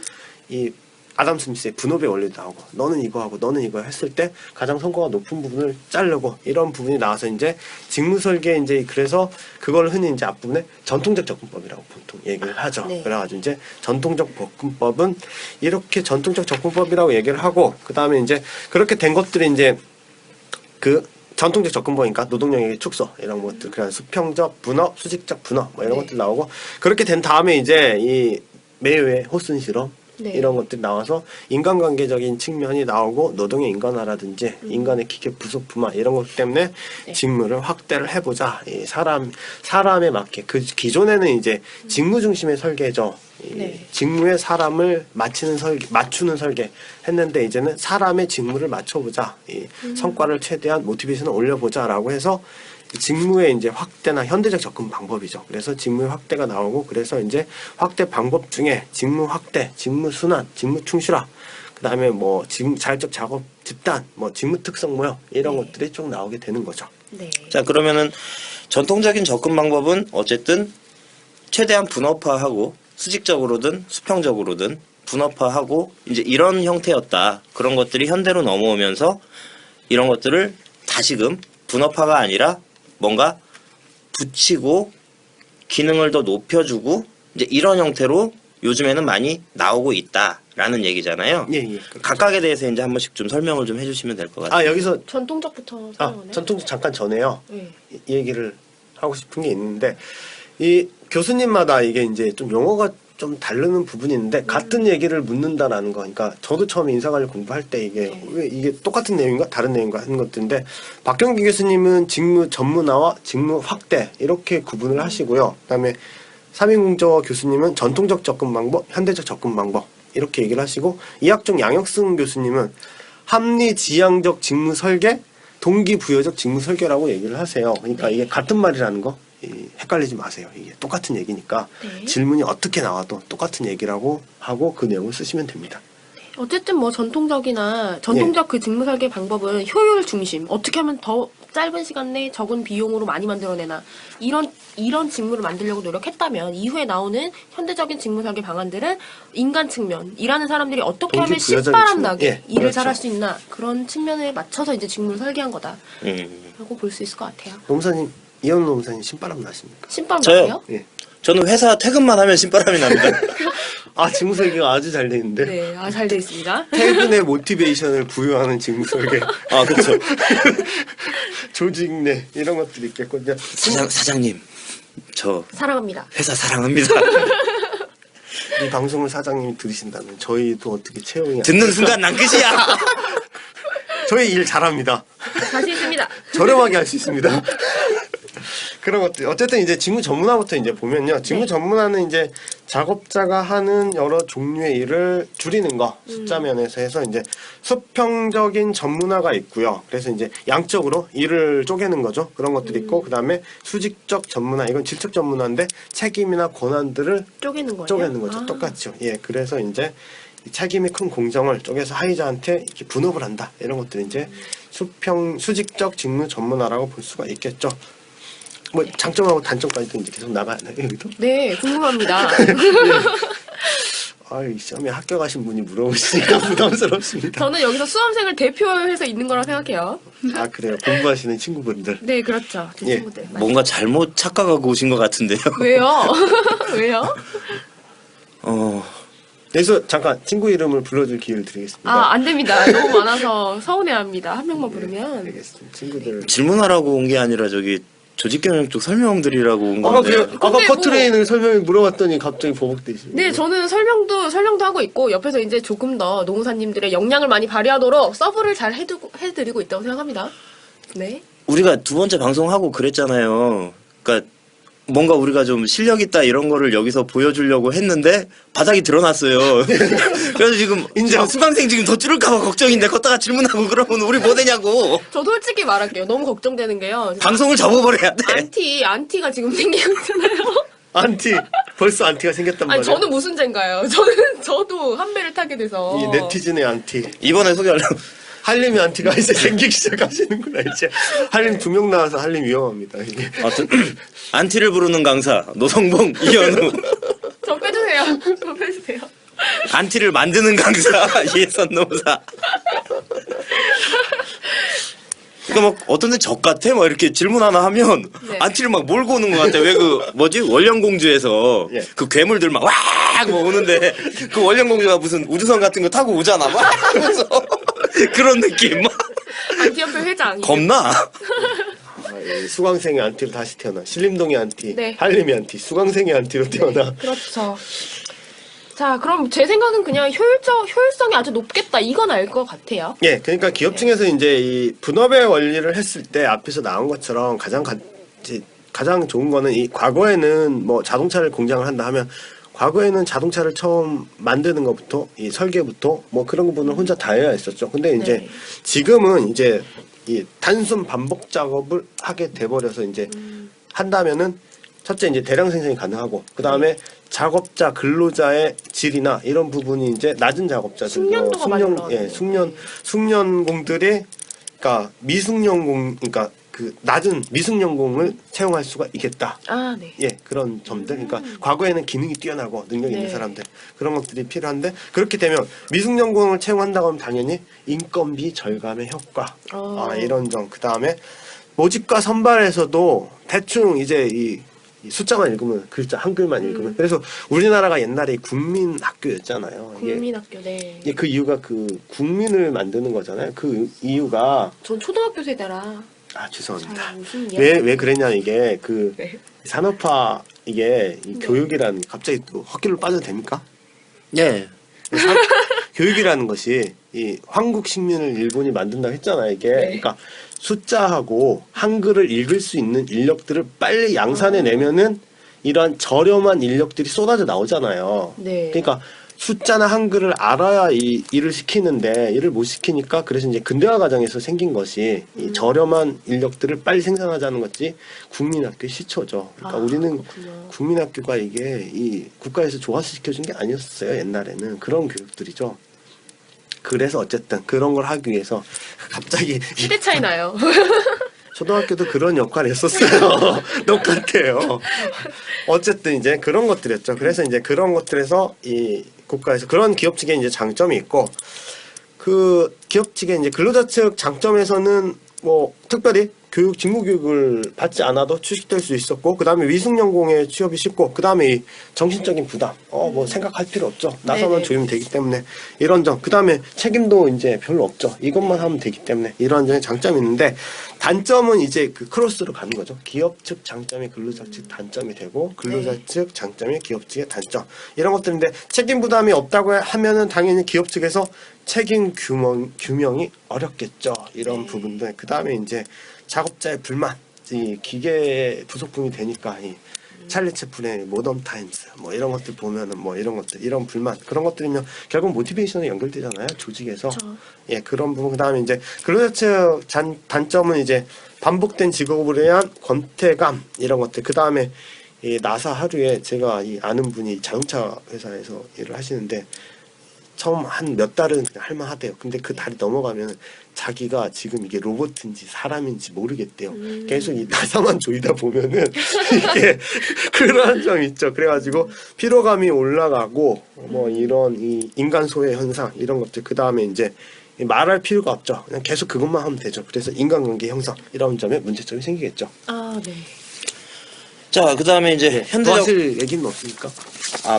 D: 이 아담 스미스의 분업의 원리도 나오고, 너는 이거 하고 너는 이거 했을 때 가장 성과가 높은 부분을 자르고, 이런 부분이 나와서 이제 직무 설계, 이제 그래서 그걸 흔히 이제 앞부분에 전통적 접근법이라고 보통 얘기를 하죠.
C: 네.
D: 그래가지고 이제 전통적 접근법은 이렇게 전통적 접근법이라고 얘기를 하고, 그 다음에 이제 그렇게 된 것들이 이제 그 전통적 접근법이니까 노동력의 축소 이런 것들, 그냥 수평적 분업, 수직적 분업 뭐 이런 것들 나오고, 그렇게 된 다음에 이제 이 메이웨의 호슨 실험
C: 네.
D: 이런 것들이 나와서 인간관계적인 측면이 나오고, 노동의 인간화라든지 인간의 기계 부속품화 이런 것 때문에 직무를 확대를 해보자. 이 사람에 맞게, 그 기존에는 이제 직무 중심의 설계죠.
C: 네.
D: 직무에 사람을 맞추는 설계 했는데, 이제는 사람의 직무를 맞춰보자. 이 성과를 최대한 모티베이션을 올려보자라고 해서 직무의 이제 확대나 현대적 접근 방법이죠. 그래서 직무의 확대가 나오고, 그래서 이제 확대 방법 중에 직무 확대, 직무 순환, 직무 충실화, 그 다음에 뭐 직무 자율적 작업 집단, 뭐 직무 특성 모형 이런 것들이 쭉 나오게 되는 거죠.
C: 네.
B: 자, 그러면은 전통적인 접근 방법은 어쨌든 최대한 분업화하고, 수직적으로든 수평적으로든 분업화하고 이제 이런 형태였다. 그런 것들이 현대로 넘어오면서 이런 것들을 다시금 분업화가 아니라 뭔가 붙이고 기능을 더 높여주고 이제 이런 형태로 요즘에는 많이 나오고 있다라는 얘기잖아요.
D: 예, 예.
B: 각각에 대해서 이제 한 번씩 좀 설명을 좀 해주시면 될 것 같아요.
D: 아, 여기서
C: 전통적부터 설명하나요?
D: 전통적 잠깐 전에요.
C: 네.
D: 이 얘기를 하고 싶은 게 있는데, 이 교수님마다 이게 이제 좀 용어가 좀 다르는 부분이 있는데 같은 얘기를 묻는다라는 거. 그러니까 저도 처음에 인사관리 공부할 때 이게 왜 이게 똑같은 내용인가 다른 내용인가 하는 것들인데 박경기 교수님은 직무 전문화와 직무 확대 이렇게 구분을 하시고요. 그다음에 삼인공저 교수님은 전통적 접근 방법, 현대적 접근 방법 이렇게 얘기를 하시고 이학종 양혁승 교수님은 합리지향적 직무 설계, 동기부여적 직무 설계라고 얘기를 하세요. 그러니까 이게 같은 말이라는 거 헷갈리지 마세요. 이게 똑같은 얘기니까
C: 네.
D: 질문이 어떻게 나와도 똑같은 얘기라고 하고 그 내용을 쓰시면 됩니다.
C: 어쨌든 뭐 전통적 그 직무 설계 방법은 효율 중심. 어떻게 하면 더 짧은 시간 내에 적은 비용으로 많이 만들어내나 이런 직무를 만들려고 노력했다면 이후에 나오는 현대적인 직무 설계 방안들은 인간 측면, 일하는 사람들이 어떻게 하면
D: 동기부여적인
C: 신바람 나게
D: 예,
C: 일을
D: 그렇죠.
C: 잘할 수 있나 그런 측면에 맞춰서 이제 직무를 설계한 거다라고 볼 수 있을 것 같아요.
D: 노무사님, 이현우 노무사님 신바람 나십니까?
C: 신바람
B: 저요?
C: 나세요?
D: 예.
B: 저는 회사 퇴근만 하면 신바람이 납니다.
D: 아 직무 설계가 아주 잘 돼 있는데
C: 네, 잘 돼 있습니다.
D: 퇴근의 모티베이션을 부여하는 직무 설계,
B: 아 그렇죠.
D: 조직 내 이런 것들이 있겠거든요.
B: 사장님 저
C: 사랑합니다.
B: 회사 사랑합니다.
D: 이 방송을 사장님이 들으신다면 저희도 어떻게 채용이
B: 듣는 순간 난 끝이야.
D: 저희 일 잘합니다.
C: 자신 있습니다.
D: 저렴하게 할 수 있습니다. 그런 것들. 어쨌든 이제 직무 전문화부터 이제 보면요. 직무 전문화는 이제 작업자가 하는 여러 종류의 일을 줄이는 거. 숫자 면에서 해서 이제 수평적인 전문화가 있고요. 그래서 이제 양적으로 일을 쪼개는 거죠. 그런 것들이 있고, 그 다음에 수직적 전문화. 이건 질적 전문화인데 책임이나 권한들을
C: 쪼개는 거예요?
D: 쪼개는 거죠. 똑같죠. 예. 그래서 이제 책임이 큰 공정을 쪼개서 하위자한테 이렇게 분업을 한다. 이런 것들이 이제 수직적 직무 전문화라고 볼 수가 있겠죠. 뭐 장점하고 단점까지도 이제 계속 나가나요 여기도?
C: 네, 궁금합니다.
D: 아이 시험에 합격하신 분이 물어보시니까 부담스럽습니다.
C: 저는 여기서 수험생을 대표해서 있는 거라 생각해요.
D: 아 그래요. 공부하시는 친구분들.
C: 네, 그렇죠. 제
D: 예.
C: 친구들.
B: 뭔가 잘못 착각하고 오신 것 같은데요.
C: 왜요? 왜요?
D: 그래서 잠깐 친구 이름을 불러줄 기회를 드리겠습니다.
C: 아, 안 됩니다. 너무 많아서 서운해합니다. 한 명만 부르면.
D: 알겠습니다. 친구들.
B: 질문하라고 온 게 아니라 저기 조직경영 쪽 설명드리라고 온
D: 아까
B: 건데.
D: 그래요. 아까
C: 근데
D: 커트레인을 설명을 물어봤더니 갑자기 버벅대시고.
C: 네, 저는 설명도 하고 있고, 옆에서 이제 조금 더 노무사님들의 역량을 많이 발휘하도록 서브를 잘 해드리고 있다고 생각합니다. 네.
B: 우리가 두 번째 방송하고 그랬잖아요. 그러니까 뭔가 우리가 좀 실력 있다 이런 거를 여기서 보여주려고 했는데 바닥이 드러났어요. 그래서 지금
D: 인정.
B: 수강생 지금 더 줄을까봐 걱정인데 걷다가 질문하고 그러면 우리 뭐 되냐고.
C: 저 솔직히 말할게요. 너무 걱정되는 게요.
B: 방송을 접어버려야 돼.
C: 안티가 지금 생기고 있잖아요.
D: 안티. 벌써 안티가 생겼단 말이에요.
C: 아니, 저는 무슨 죄인가요? 저도 한 배를 타게 돼서.
D: 이 네티즌의 안티.
B: 이번에 소개하려고.
D: 한림의 안티가 이제 생기기 시작하시는구나 이제. 한림 2명 나와서 한림 위험합니다 이게.
B: 아무튼 안티를 부르는 강사 노성봉 이현우.
C: 저 빼주세요. 저 빼주세요.
B: 안티를 만드는 강사 이혜선 노무사. 그러니까 막 어떤 데 적 같아? 막 이렇게 질문 하나 하면
C: 네.
B: 안티를 막 몰고 오는 것 같아. 왜 그 뭐지 원령공주에서
D: 예.
B: 그 괴물들 막 와! 뭐 오는데 그 원령공주가 무슨 우주선 같은 거 타고 오잖아. 막 하면서 그런 느낌. 막
C: 안티협회 회장.
B: 겁나.
D: 이 수강생의 안티로 다시 태어나. 신림동의 안티,
C: 네.
D: 한림의 안티, 수강생의 안티로 태어나.
C: 그렇죠. 자, 그럼 제 생각은 그냥 효율성이 아주 높겠다. 이건 알 것 같아요.
D: 예, 그러니까 기업층에서 이제 이 분업의 원리를 했을 때 앞에서 나온 것처럼 가장 좋은 거는 이 과거에는 뭐 자동차를 공장을 한다 하면 과거에는 자동차를 처음 만드는 것부터 이 설계부터 뭐 그런 부분을 혼자 다 해야 했었죠. 근데 이제
C: 네.
D: 지금은 이제 이 단순 반복 작업을 하게 돼버려서 이제 한다면은 첫째 이제 대량 생산이 가능하고 그 다음에 작업자 근로자의 질이나 이런 부분이 이제 낮은 작업자들
C: 숙련도가 많이 올라가요.
D: 숙련공들이 그러니까 미숙련공 그러니까 그 낮은 미숙련공을 채용할 수가 있겠다.
C: 아, 네.
D: 예, 그런 점들. 그러니까 과거에는 기능이 뛰어나고 능력 있는
C: 네.
D: 사람들 그런 것들이 필요한데 그렇게 되면 미숙련공을 채용한다고 하면 당연히 인건비 절감의 효과. 이런 점. 그 다음에 모집과 선발에서도 대충 이제 이 숫자만 읽으면 글자 한글만 읽으면 그래서 우리나라가 옛날에 국민 학교였잖아요.
C: 국민학교, 네.
D: 예, 그 이유가 그 국민을 만드는 거잖아요. 그 이유가
C: 전 초등학교 세대라.
D: 죄송합니다.
C: 잘 무슨
D: 왜 그랬냐 이게 그
C: 네.
D: 산업화 이게 이 교육이라는 갑자기 또 헛길로 빠져도 됩니까?
B: 예.
D: 교육이라는 것이 이 황국 식민을 일본이 만든다고 했잖아요. 이게
C: 네.
D: 그러니까 숫자하고 한글을 읽을 수 있는 인력들을 빨리 양산해 내면은 이러한 저렴한 인력들이 쏟아져 나오잖아요.
C: 네.
D: 그러니까 숫자나 한글을 알아야 이 일을 시키는데 일을 못 시키니까 그래서 이제 근대화 과정에서 생긴 것이 이 저렴한 인력들을 빨리 생산하자는 것이 국민학교의 시초죠. 그러니까 우리는
C: 그렇군요.
D: 국민학교가 이게 이 국가에서 좋아서 시켜준 게 아니었어요. 옛날에는 그런 교육들이죠. 그래서 어쨌든 그런 걸 하기 위해서 갑자기
C: 시대 차이 나요.
D: 초등학교도 그런 역할을 했었어요. 똑같아요. 어쨌든 이제 그런 것들이었죠. 그래서 이제 그런 것들에서 이 국가에서 그런 기업 측에 이제 장점이 있고 그 기업 측의 이제 근로자 측 장점에서는 뭐 특별히 교육 직무 교육을 받지 않아도 취직될 수 있었고 그다음에 위승연공에 취업이 쉽고 그다음에 이 정신적인 부담 뭐 생각할 필요 없죠. 나서만
C: 네네.
D: 조이면 되기 때문에 이런 점 그다음에 책임도 이제 별로 없죠. 이것만 하면 되기 때문에 이런 점에 장점이 있는데 단점은 이제 그 크로스로 가는 거죠. 기업 측 장점이 근로자 측 단점이 되고 근로자
C: 네.
D: 측 장점이 기업 측의 단점 이런 것들인데 책임 부담이 없다고 하면은 당연히 기업 측에서 책임 규명이 어렵겠죠. 이런 부분들 그다음에 이제 작업자의 불만, 이 기계 부속품이 되니까 이 찰리 채플의 모던 타임스 뭐 이런 것들 보면은 뭐 이런 것들 이런 불만 그런 것들이면 결국 모티베이션에 연결되잖아요 조직에서 예 그런 부분 그다음에 이제 근로자 측 단점은 이제 반복된 직업으로 대한 권태감 이런 것들 그다음에 이 나사 하루에 제가 이 아는 분이 자동차 회사에서 일을 하시는데 처음 한 몇 달은 그냥 할만하대요. 근데 그 달이 넘어가면 자기가 지금 이게 로봇인지 사람인지 모르겠대요. 계속 이 나사만 조이다 보면은 이게 그런 점이 있죠. 그래가지고 피로감이 올라가고 뭐 이런 이 인간 소외 현상 이런 것들 그 다음에 이제 말할 필요가 없죠. 그냥 계속 그것만 하면 되죠. 그래서 인간관계 형성 이런 점에 문제점이 생기겠죠.
C: 아, 네.
B: 자, 그 다음에 이제
D: 더
B: 현대적
D: 하실 얘기는 없습니까?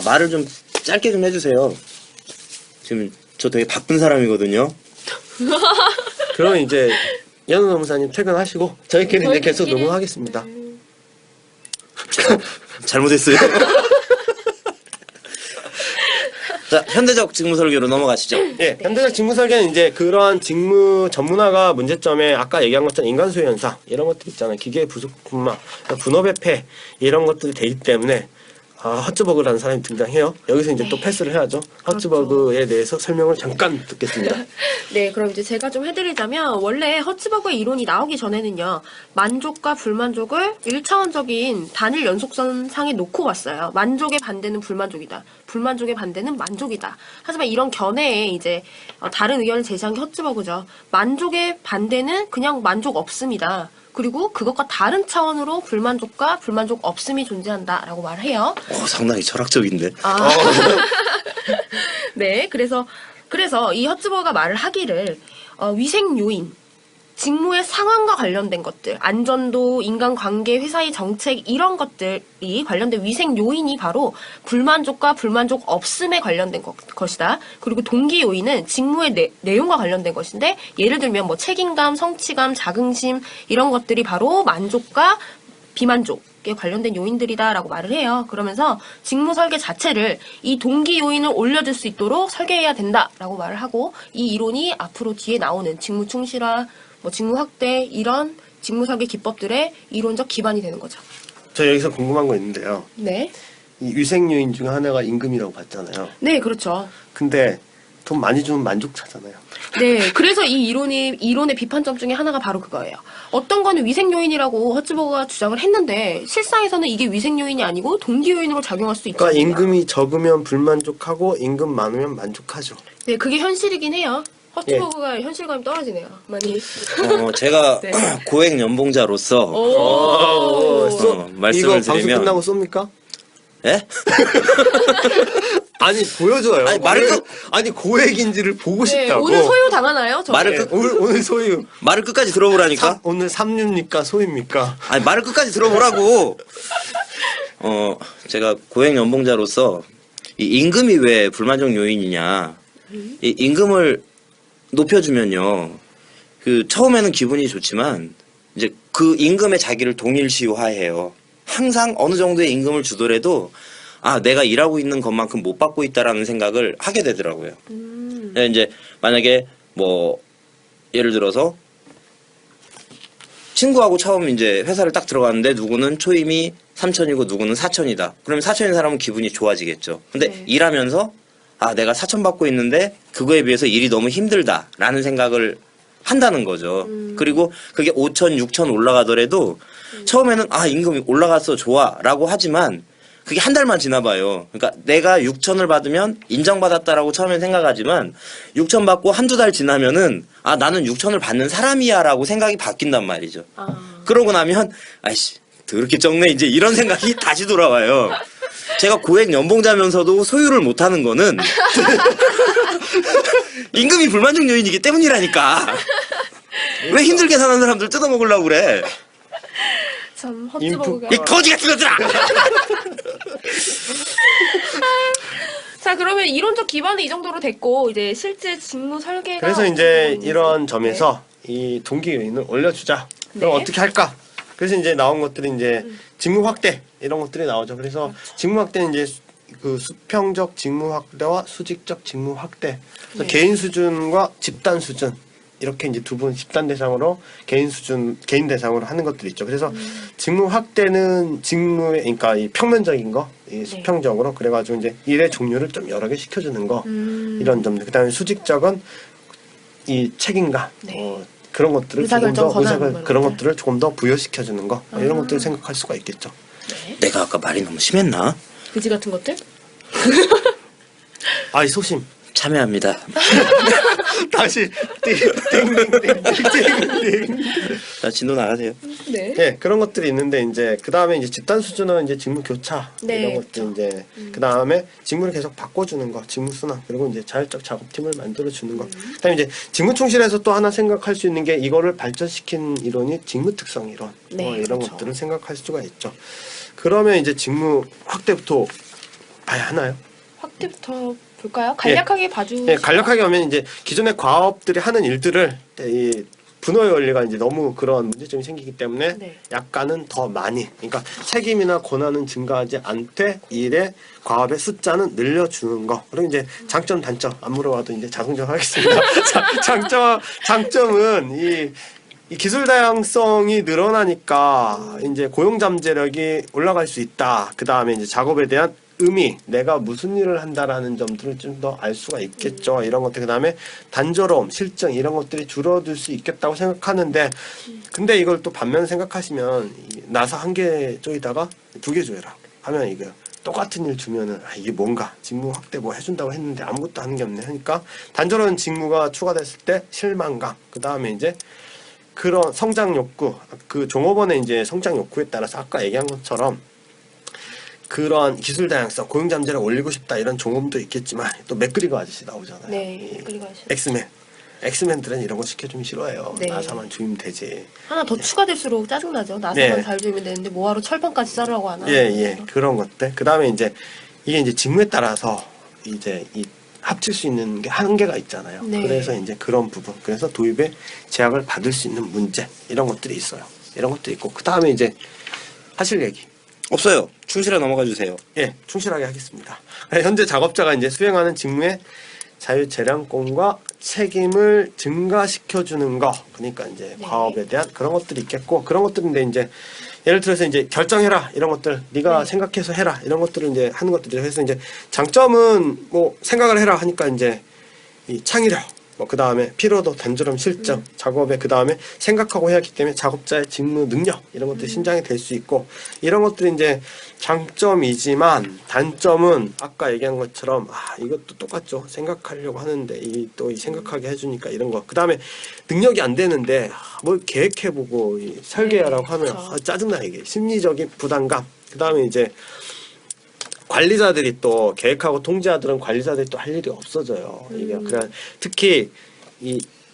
B: 말을 좀 짧게 좀 해주세요. 지금 저 되게 바쁜 사람이거든요.
D: 그러면 이제 연우 노무사님 퇴근하시고 저희끼리 이제 계속
C: 저희끼리?
D: 녹음하겠습니다.
B: 잘못했어요. 자, 현대적 직무 설계로 넘어가시죠.
D: 예, 현대적 직무 설계는 이제 그러한 직무 전문화가 문제점에 아까 얘기한 것처럼 인간 소외 현상 이런 것들 있잖아요. 기계 부속품화, 분업의 폐 이런 것들이 되기 때문에 허츠버그라는 사람이 등장해요. 여기서 이제 또 패스를 해야죠. 허츠버그에 대해서 설명을 잠깐 듣겠습니다.
C: 네, 그럼 이제 제가 좀 해드리자면 원래 허츠버그의 이론이 나오기 전에는요. 만족과 불만족을 1차원적인 단일 연속선 상에 놓고 봤어요. 만족의 반대는 불만족이다. 불만족의 반대는 만족이다. 하지만 이런 견해에 이제 다른 의견을 제시한 게 허츠버그죠. 만족의 반대는 그냥 만족 없습니다. 그리고 그것과 다른 차원으로 불만족과 불만족 없음이 존재한다라고 말해요.
B: 상당히 철학적인데.
C: 네, 그래서 이 허츠버그가 말을 하기를 위생 요인, 직무의 상황과 관련된 것들, 안전도, 인간관계, 회사의 정책 이런 것들이 관련된 위생 요인이 바로 불만족과 불만족 없음에 관련된 것이다. 그리고 동기 요인은 직무의 내용과 관련된 것인데 예를 들면 뭐 책임감, 성취감, 자긍심 이런 것들이 바로 만족과 비만족에 관련된 요인들이다라고 말을 해요. 그러면서 직무 설계 자체를 이 동기 요인을 올려줄 수 있도록 설계해야 된다라고 말을 하고 이 이론이 앞으로 뒤에 나오는 직무 충실화, 뭐 직무 확대 이런 직무 설계 기법들의 이론적 기반이 되는 거죠.
D: 저 여기서 궁금한 거 있는데요.
C: 네.
D: 이 위생 요인 중에 하나가 임금이라고 봤잖아요.
C: 네, 그렇죠.
D: 근데 돈 많이 주면 만족차잖아요.
C: 네, 그래서 이 이론의 비판점 중에 하나가 바로 그거예요. 어떤 거는 위생 요인이라고 허츠버그가 주장을 했는데 실상에서는 이게 위생 요인이 아니고 동기 요인으로 작용할 수 있죠.
D: 그러니까 임금이 적으면 불만족하고 임금 많으면 만족하죠.
C: 네, 그게 현실이긴 해요. 허츠버그가 현실감이 떨어지네요. 많이.
B: 제가
C: 네.
B: 고액 연봉자로서 말씀을
D: 이거 방송
B: 드리면
D: 끝나고 쏩니까?
B: 예?
D: 아니 보여줘요.
B: 아니, 말을
D: 아니 고액인지를 보고
C: 네,
D: 싶다고.
C: 오늘 소유 당하나요? 저
B: 말을
D: 네, 오늘 소유.
B: 말을 끝까지 들어보라니까.
D: 오늘 삼류입니까 소입니까?
B: 아니, 말을 끝까지 들어보라고. 제가 고액 연봉자로서 이 임금이 왜 불만족 요인이냐. 이 임금을 높여주면요. 그 처음에는 기분이 좋지만 이제 그 임금의 자기를 동일시화해요. 항상 어느 정도의 임금을 주더라도 아 내가 일하고 있는 것만큼 못 받고 있다라는 생각을 하게 되더라고요. 이제 만약에 뭐 예를 들어서 친구하고 처음 이제 회사를 딱 들어갔는데 누구는 초임이 3천이고 누구는 4천이다. 그러면 4천인 사람은 기분이 좋아지겠죠. 근데
C: 네.
B: 일하면서 아 내가 4천 받고 있는데 그거에 비해서 일이 너무 힘들다라는 생각을 한다는 거죠. 그리고 그게 5천, 6천 올라가더라도 처음에는 아 임금이 올라갔어 좋아라고 하지만 그게 한 달만 지나봐요. 그러니까 내가 6천을 받으면 인정받았다라고 처음엔 생각하지만 6천 받고 한두 달 지나면은 아 나는 6천을 받는 사람이야라고 생각이 바뀐단 말이죠. 그러고 나면 아이씨 더럽게 적네 이제 이런 생각이 다시 돌아와요. 제가 고액 연봉자면서도 소유를 못하는 거는 임금이 불만족 요인이기 때문이라니까. 왜 힘들게 사는 사람들 뜯어먹으려고 그래.
C: 참 헛주먹이가.
B: 이 거지 같은 것들아.
C: 자, 그러면 이론적 기반은 이 정도로 됐고 이제 실제 직무 설계가
D: 그래서
C: 어떻게
D: 이제
C: 되는지.
D: 이런 점에서 이 동기 요인을 올려주자. 그럼
C: 네.
D: 어떻게 할까? 그래서 이제 나온 것들이 이제 직무 확대 이런 것들이 나오죠. 그래서 직무 확대는 이제 그 수평적 직무 확대와 수직적 직무 확대. 그래서
C: 네.
D: 개인 수준과 집단 수준 이렇게 이제 두 분 집단 대상으로 개인 수준 개인 대상으로 하는 것들이 있죠. 그래서 직무 확대는 직무의 그러니까 이 평면적인 거, 이 수평적으로 그래가지고 이제 일의 종류를 좀 여러 개 시켜주는 거 이런 점들. 그다음에 수직적은 이 책임감.
C: 네.
D: 그런 것들을
C: 의사결정 권한 뭐
D: 그런
C: 이런
D: 것들을 조금 더 부여시켜주는 거 이런 것들을 생각할 수가 있겠죠.
C: 네.
B: 내가 아까 말이 너무 심했나?
C: 그지 같은 것들?
D: 아이 소심.
B: 참여합니다.
D: 다시 띵띵띵띵띵띵.
B: 자 진도 나가세요.
C: 네.
D: 예, 그런 것들이 있는데 이제 그 다음에 이제 집단 수준은 이제 직무 교차
C: 네,
D: 이런 것들 이제 그 다음에 직무를 계속 바꿔주는 거, 직무 순환 그리고 이제 자율적 작업팀을 만들어 주는 거. 그다음에 이제 직무 총실에서 또 하나 생각할 수 있는 게 이거를 발전시킨 이론이 직무 특성 이론
C: 네,
D: 이런
C: 그렇죠.
D: 것들을 생각할 수가 있죠. 그러면 이제 직무 확대부터 봐야 하나요?
C: 확대부터 볼까요? 간략하게 봐주.
D: 예, 간략하게 하면 이제 기존의 과업들이 하는 일들을 이 분호의 원리가 이제 너무 그런 문제점이 생기기 때문에
C: 네.
D: 약간은 더 많이 그러니까 책임이나 권한은 증가하지 않되 일의 과업의 숫자는 늘려주는 거. 그리고 이제 장점 단점 안 물어봐도 이제 자성적 하겠습니다. 장점은 이 기술 다양성이 늘어나니까 이제 고용 잠재력이 올라갈 수 있다. 그 다음에 이제 작업에 대한 의미, 내가 무슨 일을 한다라는 점들을 좀 더 알 수가 있겠죠. 이런 것들. 그 다음에 단조로움, 실증 이런 것들이 줄어들 수 있겠다고 생각하는데 근데 이걸 또 반면 생각하시면 이 나사 한 개 쪼이다가 두 개 줘라 하면 이거 똑같은 일 주면은 아, 이게 뭔가 직무 확대 뭐 해준다고 했는데 아무것도 하는 게 없네 하니까 단조로운 직무가 추가됐을 때 실망감 그 다음에 이제 그런 성장 욕구 그 종업원의 이제 성장 욕구에 따라서 아까 얘기한 것처럼 그러한 기술 다양성, 고용 잠재력 올리고 싶다 이런 종업도 있겠지만 또 맥그리거 아저씨 나오잖아요.
C: 네, 맥그리거 아저씨.
D: 엑스맨들은 이런 거 시켜주면 싫어해요.
C: 네.
D: 나사만 주면 되지.
C: 하나 더 추가될수록 짜증나죠. 나사만
D: 네.
C: 잘 주면 되는데 뭐하러 철판까지 자르라고 하나.
D: 예, 그런 것들. 그 다음에 이제 이게 이제 직무에 따라서 이제 이 합칠 수 있는 게 한계가 있잖아요.
C: 네.
D: 그래서 이제 그런 부분, 그래서 도입에 제약을 받을 수 있는 문제 이런 것들이 있어요. 이런 것도 있고 그 다음에 이제 하실 얘기.
B: 없어요. 충실히 넘어가 주세요.
D: 예, 충실하게 하겠습니다. 현재 작업자가 이제 수행하는 직무의 자유 재량권과 책임을 증가시켜주는 거. 그러니까 이제
C: 네.
D: 과업에 대한 그런 것들이 있겠고, 그런 것들인데 이제 예를 들어서 이제 결정해라 이런 것들, 네가
C: 네.
D: 생각해서 해라 이런 것들을 이제 하는 것들이 그래서 이제 장점은 뭐 생각을 해라 하니까 이제 이 창의력. 뭐 그 다음에 피로도, 단조로움, 실점, 작업에 그 다음에 생각하고 해야 하기 때문에 작업자의 직무 능력 이런 것들이 신장이 될 수 있고 이런 것들이 이제 장점이지만 단점은 아까 얘기한 것처럼 아 이것도 똑같죠. 생각하려고 하는데 이 또 이 생각하게 해주니까 이런 거. 그 다음에 능력이 안 되는데 뭘 계획해보고 이 설계하라고
C: 네,
D: 하면
C: 그렇죠.
D: 아, 짜증나 이게 심리적인 부담감. 그 다음에 이제 관리자들이 또 계획하고 통제하던 관리자들이 또 할 일이 없어져요. 이게 그냥 특히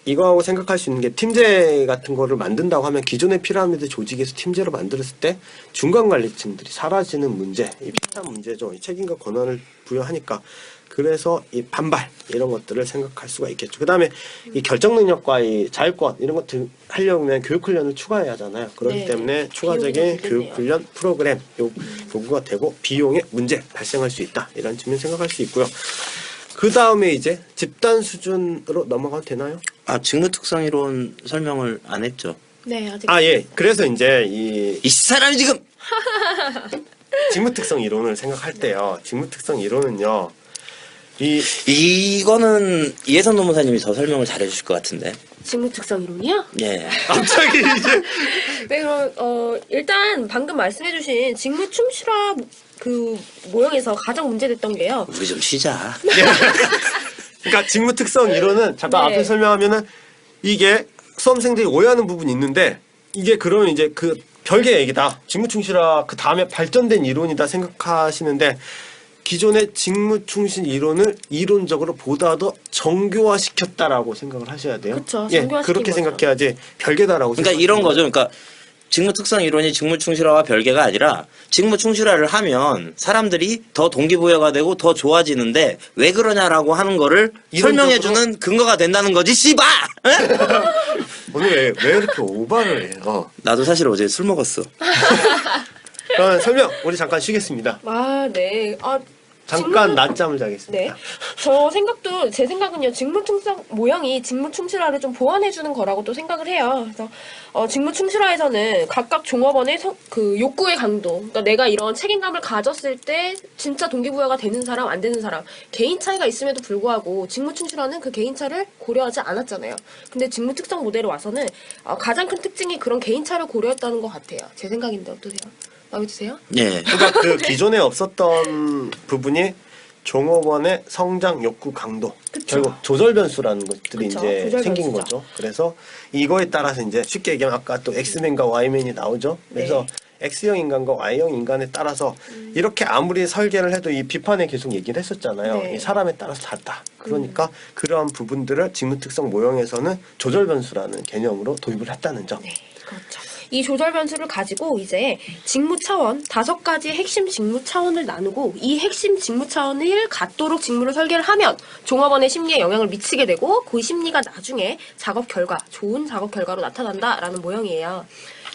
D: 이거하고 생각할 수 있는 게 팀제 같은 거를 만든다고 하면 기존의 피라미드 조직에서 팀제로 만들었을 때 중간 관리층들이 사라지는 문제, 이 비슷한 문제죠. 이 책임과 권한을 부여하니까 그래서 이 반발 이런 것들을 생각할 수가 있겠죠. 그 다음에 이 결정 능력과 이 자율권 이런 것들 하려면 교육 훈련을 추가해야 하잖아요. 그렇기
C: 네,
D: 때문에
C: 네.
D: 추가적인
C: 비용이
D: 교육
C: 들겠네요.
D: 훈련 프로그램 요구가 되고 비용의 문제 발생할 수 있다. 이런 측면 생각할 수 있고요. 그 다음에 이제 집단 수준으로 넘어가도 되나요?
B: 아, 직무 특성 이론 설명을 안 했죠.
C: 네, 아직.
D: 아, 예. 그래서 이제 이
B: 이 사람이 지금
D: 직무 특성 이론을 생각할 때요. 직무 특성 이론은요.
B: 이거는 이해선 노무사님이 더 설명을 잘해주실 것 같은데.
C: 직무 특성 이론이요?
B: 예.
D: 갑자기 이제
C: 네, 그럼 일단 방금 말씀해주신 직무 충실화 그 모형에서 가장 문제됐던 게요.
B: 우리 좀 쉬자.
D: 그러니까 직무 특성 이론은 잠깐
C: 네.
D: 앞에 설명하면은 이게 수험생들이 오해하는 부분이 있는데 이게 그러면 이제 그 별개의 얘기다. 직무 충실화 그 다음에 발전된 이론이다 생각하시는데 기존의 직무 충실 이론을 이론적으로 보다 더 정교화시켰다라고 생각을 하셔야 돼요.
C: 그쵸,
D: 예,
C: 정교화시킨
D: 그렇게
C: 거죠.
D: 생각해야지 별개다라고.
B: 그러니까 이런 거죠. 그러니까 직무 특성 이론이 직무 충실화와 별개가 아니라 직무 충실화를 하면 사람들이 더 동기부여가 되고 더 좋아지는데 왜 그러냐라고 하는 거를 설명해주는 근거가 된다는 거지, 씨바!
D: 오늘 왜 이렇게 오바를 해요?
B: 나도 사실 어제 술 먹었어.
D: 그럼 설명 우리 잠깐 쉬겠습니다.
C: 아, 네.
D: 잠깐 낮잠을 자겠습니다.
C: 네. 제 생각은요, 직무 충성 모형이 직무 충실화를 좀 보완해주는 거라고 또 생각을 해요. 그래서, 직무 충실화에서는 각각 종업원의 그 욕구의 강도, 그러니까 내가 이런 책임감을 가졌을 때 진짜 동기부여가 되는 사람, 안 되는 사람, 개인 차이가 있음에도 불구하고 직무 충실화는 그 개인 차를 고려하지 않았잖아요. 근데 직무 특성 모델에 와서는 가장 큰 특징이 그런 개인 차를 고려했다는 것 같아요. 제 생각인데 어떠세요? 마음에 드세요?
B: 예.
D: 그러니까 그 기존에 없었던 부분이 종업원의 성장 욕구 강도,
C: 그쵸.
D: 결국 조절 변수라는 것들이
C: 그쵸.
D: 이제
C: 조절
D: 생긴
C: 변수죠.
D: 거죠. 그래서 이거에 따라서 이제 쉽게 얘기하면 아까 또 X맨과 Y맨이 나오죠. 그래서
C: 네.
D: X형 인간과 Y형 인간에 따라서 이렇게 아무리 설계를 해도 이 비판에 계속 얘기를 했었잖아요.
C: 네.
D: 이 사람에 따라서 다르다. 그러니까 그러한 부분들을 직무 특성 모형에서는 조절 변수라는 개념으로 도입을 했다는 점.
C: 네, 그렇죠. 이 조절 변수를 가지고 이제 직무 차원 5가지 핵심 직무 차원을 나누고 이 핵심 직무 차원을 갖도록 직무를 설계를 하면 종업원의 심리에 영향을 미치게 되고 그 심리가 나중에 작업 결과, 좋은 작업 결과로 나타난다라는 모형이에요.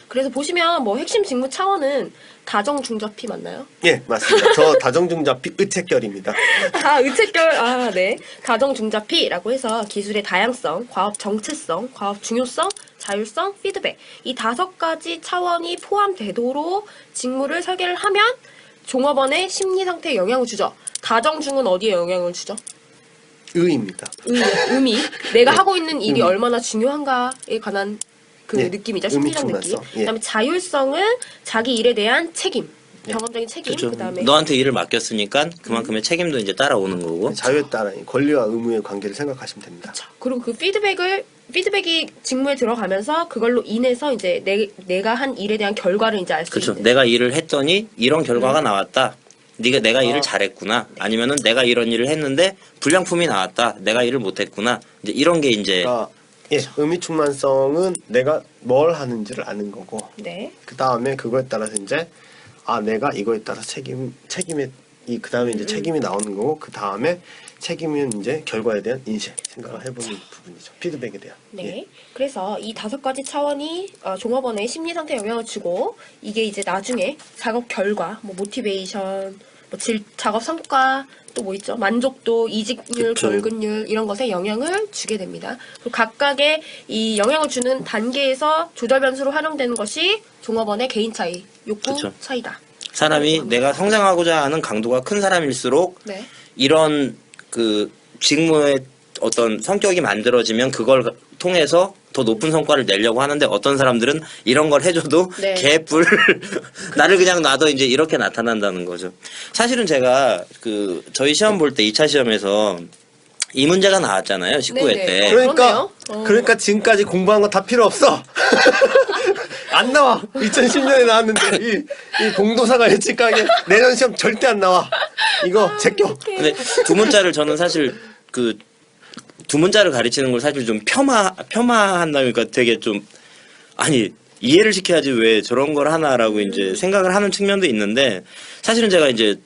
C: 그래서 보시면 뭐 핵심 직무 차원은 다정중잡피 맞나요?
D: 예, 맞습니다. 저 다정중잡피 의책결입니다.
C: 의책결, 네. 다정중잡피라고 해서 기술의 다양성, 과업 정체성, 과업 중요성, 자율성, 피드백. 이 5가지 차원이 포함되도록 직무를 설계를 하면 종업원의 심리 상태에 영향을 주죠. 다정중은 어디에 영향을 주죠?
D: 의입니다.
C: 의미. 내가 하고 있는 일이 얼마나 중요한가에 관한 그
D: 예,
C: 느낌이죠. 심리적
D: 의미
C: 느낌.
D: 충만성. 예.
C: 그다음에 자율성은 자기 일에 대한 책임. 경험적인 책임.
B: 그렇죠.
C: 그다음에
B: 너한테 일을 맡겼으니까 그만큼의 책임도 이제 따라오는 거고.
D: 자유에 따라 권리와 의무의 관계를 생각하시면 됩니다.
C: 그리고 그 피드백이 직무에 들어가면서 그걸로 인해서 이제 내가 한 일에 대한 결과를 이제 알 수
B: 그렇죠.
C: 있는.
B: 내가 일을 했더니 이런 결과가 나왔다. 내가 일을 잘했구나. 아니면은 내가 이런 일을 했는데 불량품이 나왔다. 내가 일을 못했구나. 이제 이런 게 이제
D: 그러니까 예, 의미 충만성은 내가 뭘 하는지를 아는 거고,
C: 네.
D: 그 다음에 그거에 따라서 이제 내가 이거에 따라 책임에 그 다음에 이제 책임이 나오는 거고, 그 다음에 책임은 이제 결과에 대한 인식 생각을 해보는 부분이죠. 피드백에 대한.
C: 네.
D: 예.
C: 그래서 이 5가지 차원이 종업원의 심리 상태에 영향을 주고 이게 이제 나중에 작업 결과, 뭐 모티베이션, 뭐 작업 성과, 또 뭐 있죠? 만족도, 이직률,
B: 그쵸.
C: 결근율 이런 것에 영향을 주게 됩니다. 그리고 각각의 이 영향을 주는 단계에서 조절 변수로 활용되는 것이 종업원의 개인 차이, 욕구
B: 그쵸.
C: 차이다.
B: 사람이 내가 성장하고자 하는 강도가 큰 사람일수록
C: 네.
B: 이런 그 직무의 어떤 성격이 만들어지면 그걸 통해서 더 높은 성과를 내려고 하는데 어떤 사람들은 이런 걸 해줘도
C: 네.
B: 개뿔 나를 그냥 놔도 이제 이렇게 나타난다는 거죠. 사실은 제가 그 저희 시험 볼 때 2차 시험에서 이 문제가 나왔잖아요. 19회
C: 네네.
B: 때.
C: 그러네요.
D: 그러니까 지금까지 공부한 거 다 필요 없어. 안 나와. 2010년에 나왔는데 이 공도사가 예측하게 내년 시험 절대 안 나와. 이거 제껴.
B: 근데 두 문자를 저는 사실 그 두 문자를 가르치는 걸 사실 좀 폄하한다 그러니까 되게 좀 아니 이해를 시켜야지 왜 저런 걸 하나라고 이제 생각을 하는 측면도 있는데 사실은 제가 이제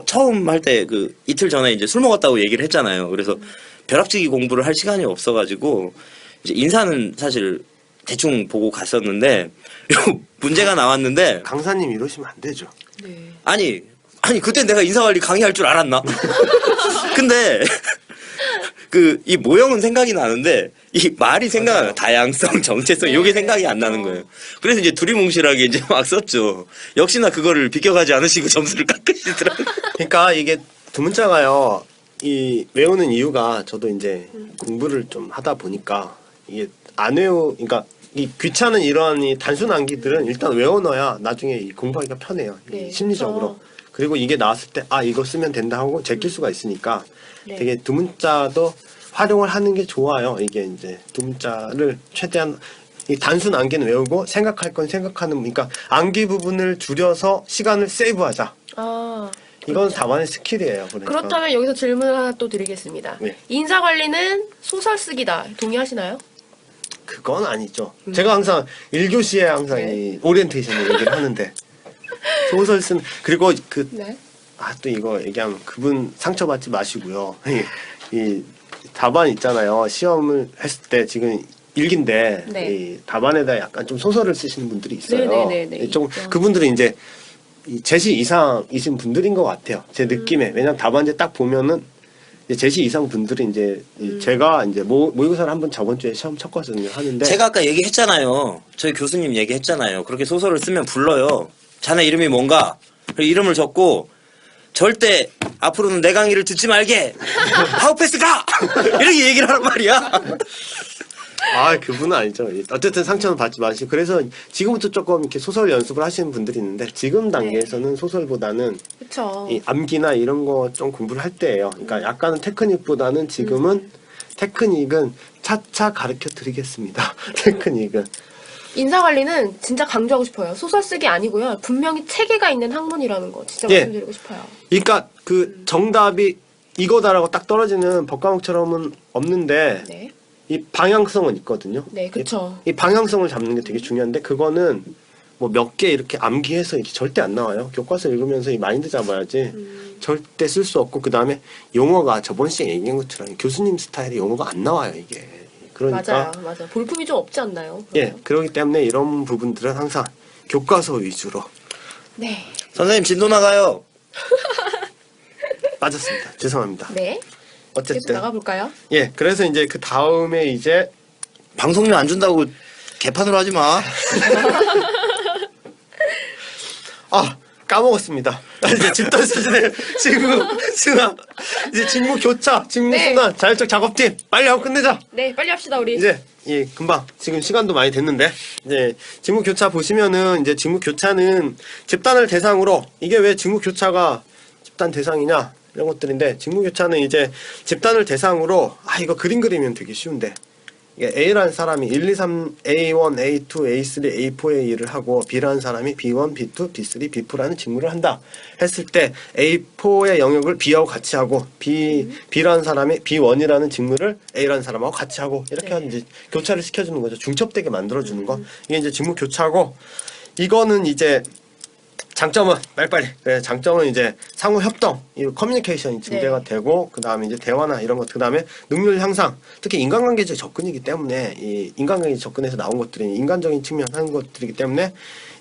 B: 처음 할 때 그 이틀 전에 이제 술 먹었다고 얘기를 했잖아요. 그래서 벼락치기 공부를 할 시간이 없어가지고 이제 인사는 사실 대충 보고 갔었는데 문제가 나왔는데
D: 강사님 이러시면 안 되죠.
C: 네.
B: 아니 그때 내가 인사관리 강의할 줄 알았나? 근데 이 모형은 생각이 나는데 이 말이 생각나요. 다양성, 정체성
C: 네,
B: 이게 생각이 안 나는 거예요. 그래서 이제 두리뭉실하게 이제 막 썼죠. 역시나 그거를 비껴가지 않으시고 점수를 깎으시더라고요.
D: 그러니까 이게 두 문자가요. 이 외우는 이유가 저도 이제 공부를 좀 하다 보니까 이게 안 그러니까 이 귀찮은 이러한 이 단순 암기들은 일단 외워놔야 나중에 이 공부하기가 편해요. 이
C: 네,
D: 심리적으로.
C: 그렇죠.
D: 그리고 이게 나왔을 때 아 이거 쓰면 된다 하고 제낄 수가 있으니까
C: 네.
D: 되게 두 문자도 활용을 하는 게 좋아요. 이게 이제 두 문자를 최대한 이 단순 암기는 외우고 생각할 건 생각하는 그러니까 암기 부분을 줄여서 시간을 세이브하자.
C: 아,
D: 이건 다만의 스킬이에요. 그러니까.
C: 그렇다면 여기서 질문을 하나 또 드리겠습니다.
D: 네.
C: 인사 관리는 소설 쓰기다. 동의하시나요?
D: 그건 아니죠. 제가 항상 1교시에 항상
C: 네.
D: 이 오리엔테이션을 얘기를 하는데 소설 쓴 그리고
C: 네.
D: 또 이거 얘기하면 그분 상처받지 마시고요. 이 답안 있잖아요. 시험을 했을 때 지금 일기인데
C: 네.
D: 이 답안에다 약간 좀 소설을 쓰시는 분들이 있어요.
C: 네네네네,
D: 좀
C: 있죠.
D: 그분들은 이제 이 제시 이상이신 분들인 것 같아요. 제 느낌에. 왜냐면 답안지 딱 보면은 이제 제시 이상 분들이 이제 제가 이제 모의고사를 한번 저번 주에 시험 쳤거든요. 하는데
B: 제가 아까 얘기했잖아요. 저희 교수님 얘기했잖아요. 그렇게 소설을 쓰면 불러요. 자네 이름이 뭔가? 그리고 이름을 적고 절대 앞으로는 내 강의를 듣지 말게. 하우패스 가! 이렇게 얘기를 하란 말이야.
D: 그분은 아니죠. 어쨌든 상처는 받지 마시고 그래서 지금부터 조금 이렇게 소설 연습을 하시는 분들이 있는데 지금 단계에서는 소설보다는
C: 그렇죠.
D: 이 암기나 이런 거 좀 공부를 할 때예요. 그러니까 약간은 테크닉보다는 지금은 테크닉은 차차 가르쳐 드리겠습니다. 테크닉은
C: 인사 관리는 진짜 강조하고 싶어요. 소설 쓰기 아니고요. 분명히 체계가 있는 학문이라는 거 진짜
D: 예.
C: 말씀드리고 싶어요.
D: 그러니까 그 정답이 이거다라고 딱 떨어지는 법과목처럼은 없는데
C: 네.
D: 이 방향성은 있거든요.
C: 네, 그쵸.
D: 이 방향성을 잡는 게 되게 중요한데 그거는 뭐 몇 개 이렇게 암기해서 이렇게 절대 안 나와요. 교과서 읽으면서 이 마인드 잡아야지 절대 쓸 수 없고 그 다음에 용어가 저번 시간에 얘기한 것처럼 교수님 스타일의 용어가 안 나와요 이게. 그러니까
C: 맞아요. 볼품이 좀 없지 않나요?
D: 예 그렇기 때문에 이런 부분들은 항상 교과서 위주로
C: 네.
B: 선생님 진도 나가요.
D: 빠졌습니다. 죄송합니다.
C: 네. 계속
D: 어쨌든
C: 나가볼까요?
D: 예 그래서 이제 그 다음에 이제
B: 방송료 안 준다고 개판으로 하지 마.
D: 까먹었습니다. 이제 집단 수준의 직무 순환 이제 직무 교차 직무
C: 네.
D: 순환 자율적 작업팀 빨리 하고 끝내자.
C: 네, 빨리 합시다 우리.
D: 이제 금방 지금 시간도 많이 됐는데 이제 직무 교차 보시면은 이제 직무 교차는 집단을 대상으로 이게 왜 직무 교차가 집단 대상이냐 이런 것들인데 직무 교차는 이제 집단을 대상으로 이거 그림 그리면 되게 쉬운데 이게 A라는 사람이 1, 2, 3, A1, A2, A3, A4의 일을 하고 B라는 사람이 B1, B2, B3, B4라는 직무를 한다 했을 때 A4의 영역을 B하고 같이 하고 B라는 사람이 B1이라는 직무를 A라는 사람하고 같이 하고 이렇게
C: 네.
D: 하면 이제 교차를 시켜주는 거죠. 중첩되게 만들어주는 거. 이게 이제 직무 교차고 이거는 이제 장점은 빨리빨리. 장점은 이제 상호 협동, 이 커뮤니케이션이 증대가
C: 네.
D: 되고 그 다음에 이제 대화나 이런 것, 그 다음에 능률 향상. 특히 인간관계적 접근이기 때문에 이 인간관계 접근에서 나온 것들이 인간적인 측면 하는 것들이기 때문에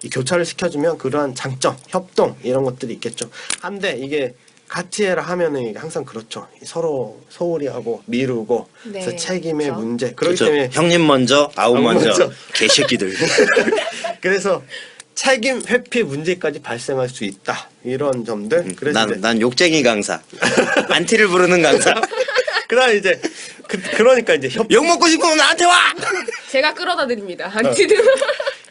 D: 이 교차를 시켜주면 그러한 장점, 협동 이런 것들이 있겠죠. 한데 이게 같이 해라 하면은 이게 항상 그렇죠. 서로 소홀히 하고 미루고
C: 네,
D: 그래서 책임의
C: 그렇죠.
D: 문제. 그렇기
B: 그렇죠.
D: 때문에
B: 형님 먼저, 아우
D: 아우
B: 먼저.
D: 먼저.
B: 개새끼들.
D: 그래서 책임 회피 문제까지 발생할 수 있다. 이런 점들. 그래서 이제
B: 난 욕쟁이 강사. 안티를 부르는 강사.
D: 그다음 이제 그러니까 이제
B: 욕 먹고 싶으면 나한테 와.
C: 제가 끌어다 드립니다. 안티드.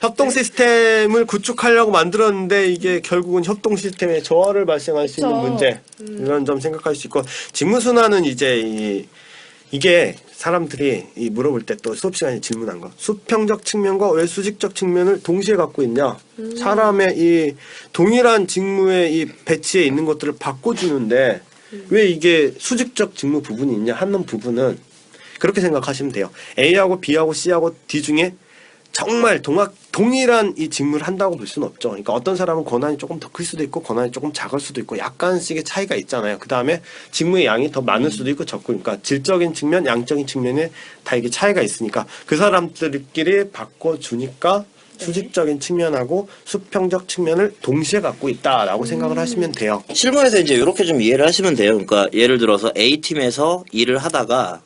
D: 협동 시스템을 구축하려고 만들었는데 이게 결국은 협동 시스템에 저하를 발생할 수 있는
C: 그쵸.
D: 문제. 이런 점 생각할 수 있고 직무순환은 이제 이게 사람들이 물어볼 때 또 수업 시간에 질문한 거 수평적 측면과 왜 수직적 측면을 동시에 갖고 있냐 사람의 이 동일한 직무의 이 배치에 있는 것들을 바꿔주는데 왜 이게 수직적 직무 부분이 있냐 하는 부분은 그렇게 생각하시면 돼요. A하고 B하고 C하고 D 중에 정말 동일한 이 직무를 한다고 볼 수는 없죠. 그러니까 어떤 사람은 권한이 조금 더 클 수도 있고 권한이 조금 작을 수도 있고 약간씩의 차이가 있잖아요. 그 다음에 직무의 양이 더 많을 수도 있고 적고, 그러니까 질적인 측면, 양적인 측면에 다 이게 차이가 있으니까 그 사람들끼리 바꿔주니까 수직적인 측면하고 수평적 측면을 동시에 갖고 있다라고 생각을 하시면 돼요.
B: 실무에서 이제 이렇게 좀 이해를 하시면 돼요. 그러니까 예를 들어서 A팀에서 일을 하다가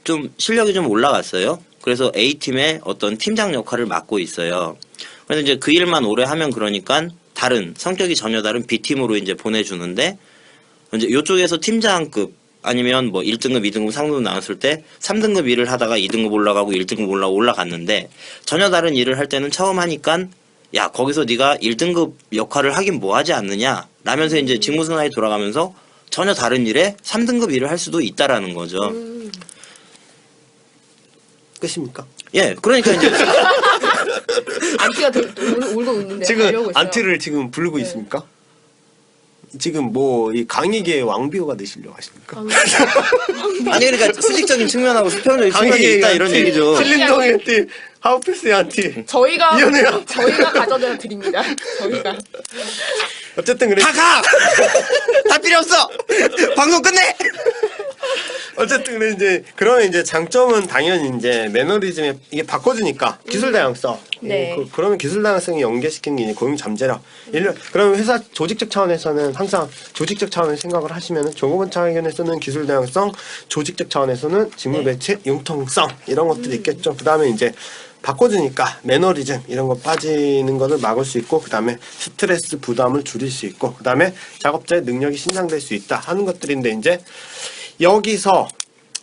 B: 좀 실력이 좀 올라갔어요. 그래서 A팀의 어떤 팀장 역할을 맡고 있어요. 그래서 이제 그 일만 오래 하면 그러니까 다른 성격이 전혀 다른 B팀으로 이제 보내주는데 이제 이쪽에서 팀장급 아니면 뭐 1등급, 2등급, 3등급 나왔을 때 3등급 일을 하다가 2등급 올라가고 1등급 올라갔는데 전혀 다른 일을 할 때는 처음 하니까 야 거기서 네가 1등급 역할을 하긴 뭐 하지 않느냐 라면서 이제 직무순환이 돌아가면서 전혀 다른 일에 3등급 일을 할 수도 있다라는 거죠.
D: 끝입니까?
B: 예, 그러니까 이제
C: 안티가 울고 있는데
D: 지금
C: 가려고 있어요.
D: 안티를 지금 부르고
C: 네.
D: 있습니까? 지금 뭐 이 강의계의 왕비호가 되시려고 하십니까?
B: 아니 그러니까 수직적인 측면하고 수평적인 측면이 있다 이런 얘기죠.
D: 신림동의 안티, 하우피스의 안티.
C: 저희가
D: 미안해요.
C: 가져다 드립니다. 저희가
D: 어쨌든 그래.
B: 다 가! 다 필요 없어! 방송 끝내!
D: 어쨌든 그래 이제 그러면 이제 장점은 당연히 이제 매너리즘에 이게 바꿔주니까 기술 다양성.
C: 네.
D: 그러면 기술 다양성이 연계시키는 게 이제 고용 잠재력. 그러면 회사 조직적 차원에서는 항상 조직적 차원을 생각을 하시면은 조급원 차원에서는 기술 다양성, 조직적 차원에서는 직무 배치, 융통성 이런 것들이 있겠죠. 그다음에 이제 바꿔주니까 매너리즘 이런 거 빠지는 것을 막을 수 있고, 그 다음에 스트레스 부담을 줄일 수 있고, 그 다음에 작업자의 능력이 신장될 수 있다 하는 것들인데, 이제 여기서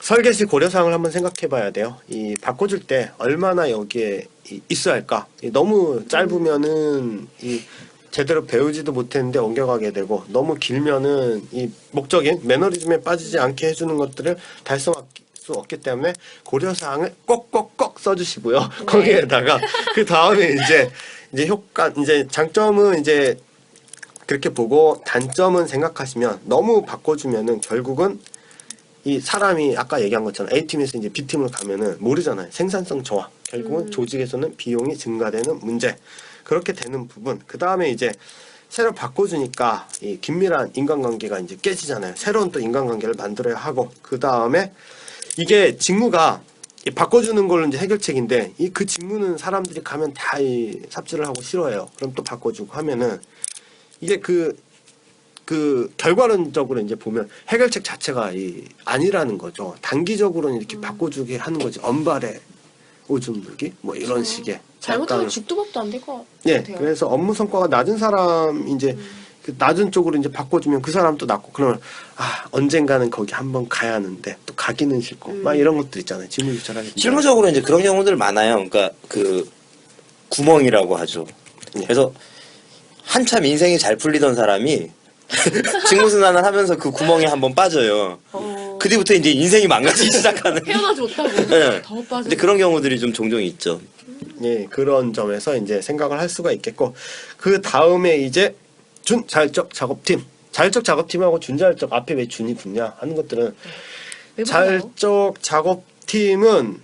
D: 설계실 고려사항을 한번 생각해 봐야 돼요. 이 바꿔줄 때 얼마나 여기에 있어야 할까? 너무 짧으면은 이 제대로 배우지도 못했는데 옮겨가게 되고, 너무 길면은 이 목적인 매너리즘에 빠지지 않게 해주는 것들을 달성할 수 없기 때문에 고려사항을 꼭꼭꼭 써주시고요. 거기에다가 그 다음에 이제 효과, 이제 장점은 이제 그렇게 보고 단점은 생각하시면, 너무 바꿔주면은 결국은 이 사람이 아까 얘기한 것처럼 A팀에서 이제 B팀으로 가면은 모르잖아요. 생산성 저하. 결국은 조직에서는 비용이 증가되는 문제. 그렇게 되는 부분. 그 다음에 이제 새로 바꿔주니까 이 긴밀한 인간관계가 이제 깨지잖아요. 새로운 또 인간관계를 만들어야 하고, 그 다음에 이게 직무가 이 바꿔주는 걸로 이제 해결책인데, 이 그 직무는 사람들이 가면 다 이 삽질을 하고 싫어해요. 그럼 또 바꿔주고 하면은 이게 그 결과론적으로 이제 보면 해결책 자체가 아니라는 거죠. 단기적으로는 이렇게 바꿔주게 하는 거지. 언발에 오줌 누기 뭐 이런 식의.
C: 잘못하면
D: 약간,
C: 죽두밥도 안 될 것
D: 예,
C: 같아요.
D: 그래서 업무 성과가 낮은 사람 이제 그 낮은 쪽으로 이제 바꿔주면 그 사람도 낮고, 그러면 언젠가는 거기 한번 가야 하는데 또 가기는 싫고 막 이런 것들 있잖아요. 직무 유찰하기.
B: 실무적으로 이제 그런 경우들 많아요. 그러니까 그 구멍이라고 하죠.
D: 예.
B: 그래서 한참 인생이 잘 풀리던 사람이 직무순환을 하면서 그 구멍에 한번 빠져요. 그 뒤부터 이제 인생이 망가지기 시작하는.
C: 헤어나지 못하고
B: 네.
C: 더 빠져.
B: 근데 그런 경우들이 좀 종종 있죠.
D: 예, 그런 점에서 이제 생각을 할 수가 있겠고, 그 다음에 이제 준자율적 작업팀. 자율적 작업팀하고 준자율적 앞에 왜 준이 붙냐 하는 것들은, 자율적 작업팀은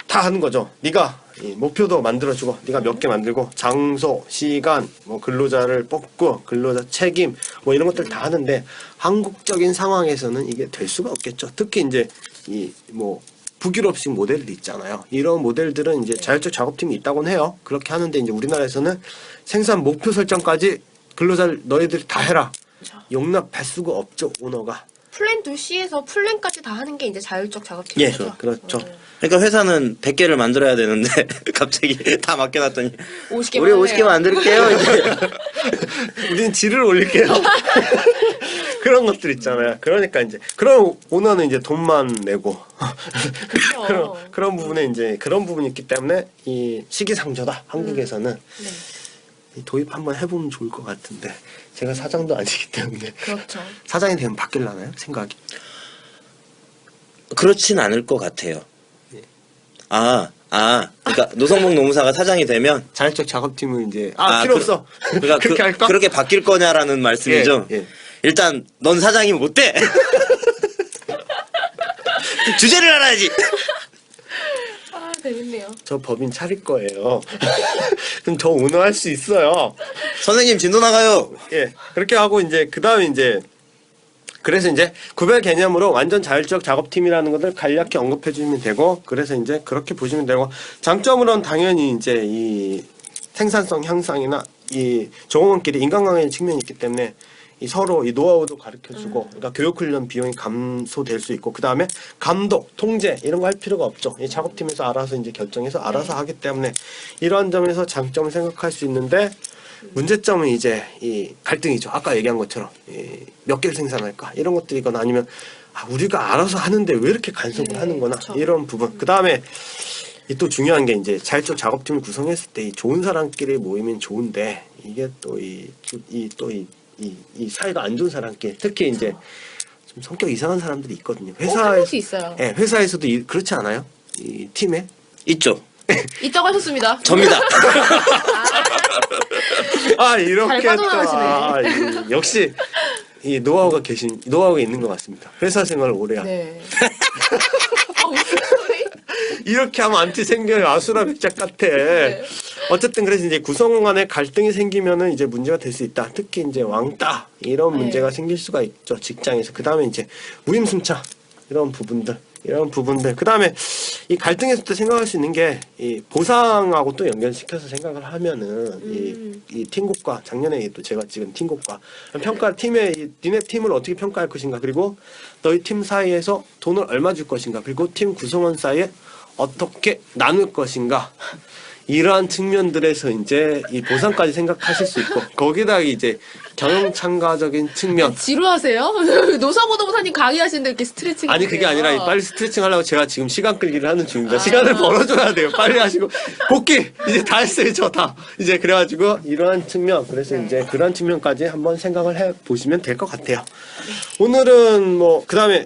D: 다 하는 거죠. 네가 이 목표도 만들어주고, 네가 몇 개 만들고, 장소, 시간, 뭐 근로자를 뽑고, 근로자 책임, 뭐 이런 것들 다 하는데, 한국적인 상황에서는 이게 될 수가 없겠죠. 특히 이제 뭐 북유럽식 모델들이 있잖아요. 이런 모델들은 이제 자율적 작업팀이 있다고는 해요. 그렇게 하는데, 이제 우리나라에서는 생산 목표 설정까지 근로자를 너희들이 다 해라. 용납할 수가 없죠, 오너가.
C: 플랜 2C에서 플랜까지 다 하는 게 이제 자율적 작업팀이죠.
B: 예,
D: 그렇죠.
B: 그러니까 회사는 100개를 만들어야 되는데 갑자기 다 맡겨놨더니
C: 50개만
B: 우리 50개 만들게요. 이제.
D: 우리는 질을 올릴게요. 그런 것들 있잖아요. 그러니까 이제 그런 오너는 이제 돈만 내고 그런 부분에 이제 그런 부분이 있기 때문에 이 시기상조다. 한국에서는 도입 한번 해보면 좋을 것 같은데, 제가 사장도 아니기 때문에.
C: 그렇죠.
D: 사장이 되면 바뀔라나요? 생각이.
B: 그렇진 않을 것 같아요. 그러니까 노성목 노무사가 사장이 되면
D: 자율적 작업팀은 이제 필요 없어.
B: 그러니까
D: 그렇게 할까?
B: 그렇게 바뀔 거냐라는 말씀이죠.
D: 예.
B: 일단 넌 사장이 못 돼. 주제를 알아야지.
C: 재밌네요.
D: 저 법인 차릴 거예요. 그럼 저 운영할 수 있어요.
B: 선생님 진도 나가요.
D: 예, 그렇게 하고 이제 그 다음에 이제 그래서 이제 구별 개념으로 완전 자율적 작업팀이라는 것을 간략히 언급해 주시면 되고, 그래서 이제 그렇게 보시면 되고, 장점으로는 당연히 이제 이 생산성 향상이나 이 종업원끼리 인간관계의 측면이 있기 때문에 이 서로 이 노하우도 가르쳐 주고, 그러니까 교육 훈련 비용이 감소될 수 있고, 그 다음에 감독, 통제 이런 거 할 필요가 없죠. 이 작업팀에서 알아서 이제 결정해서 알아서 하기 때문에 이러한 점에서 장점을 생각할 수 있는데, 문제점은 이제 이 갈등이죠. 아까 얘기한 것처럼 몇 개를 생산할까 이런 것들이거나 아니면 우리가 알아서 하는데 왜 이렇게 간섭을 하는거나
C: 그쵸.
D: 이런 부분. 그 다음에 또 중요한 게 이제 자율적 작업팀을 구성했을 때 이 좋은 사람끼리 모이면 좋은데 이게 또 이 사이가 안 좋은 사람끼리 특히 이제 좀 성격 이상한 사람들이 있거든요.
C: 한
D: 회사에
C: 명씩 있어요.
D: 예, 회사에서도 그렇지 않아요? 이 팀에
B: 있죠.
C: 있다고 하셨습니다.
B: 접니다.
D: 이렇게
C: 잘
D: 또
C: 빠져나가시네.
D: 역시 이 노하우가 있는 것 같습니다. 회사 생활을 오래 하고
C: 네. 무슨 소리?
D: 이렇게 하면 안티 생겨요. 아수라 백작 같아. 어쨌든 그래서 이제 구성 간에 갈등이 생기면은 이제 문제가 될 수 있다. 특히 이제 왕따 이런 문제가 생길 수가 있죠. 직장에서. 그 다음에 이제 무임승차 이런 부분들. 그 다음에 이 갈등에서 또 생각할 수 있는 게 이 보상하고 또 연결시켜서 생각을 하면은 이 팀곡과 작년에 또 제가 찍은 팀곡과 니네 팀을 어떻게 평가할 것인가, 그리고 너희 팀 사이에서 돈을 얼마 줄 것인가, 그리고 팀 구성원 사이에 어떻게 나눌 것인가, 이러한 측면들에서 이제 이 보상까지 생각하실 수 있고, 거기다 이제 경영창가적인 측면.
C: 지루하세요? 노사보도사님 강의하시는데 이렇게 스트레칭.
D: 아니 그게
C: 하세요.
D: 아니라 빨리 스트레칭 하려고 제가 지금 시간 끌기를 하는 중입니다. 시간을 벌어줘야 돼요. 빨리 하시고 복귀 이제 다 했어요. 저 다 이제 그래가지고 이러한 측면, 그래서 이제 그런 측면까지 한번 생각을 해 보시면 될 것 같아요. 오늘은 뭐 그 다음에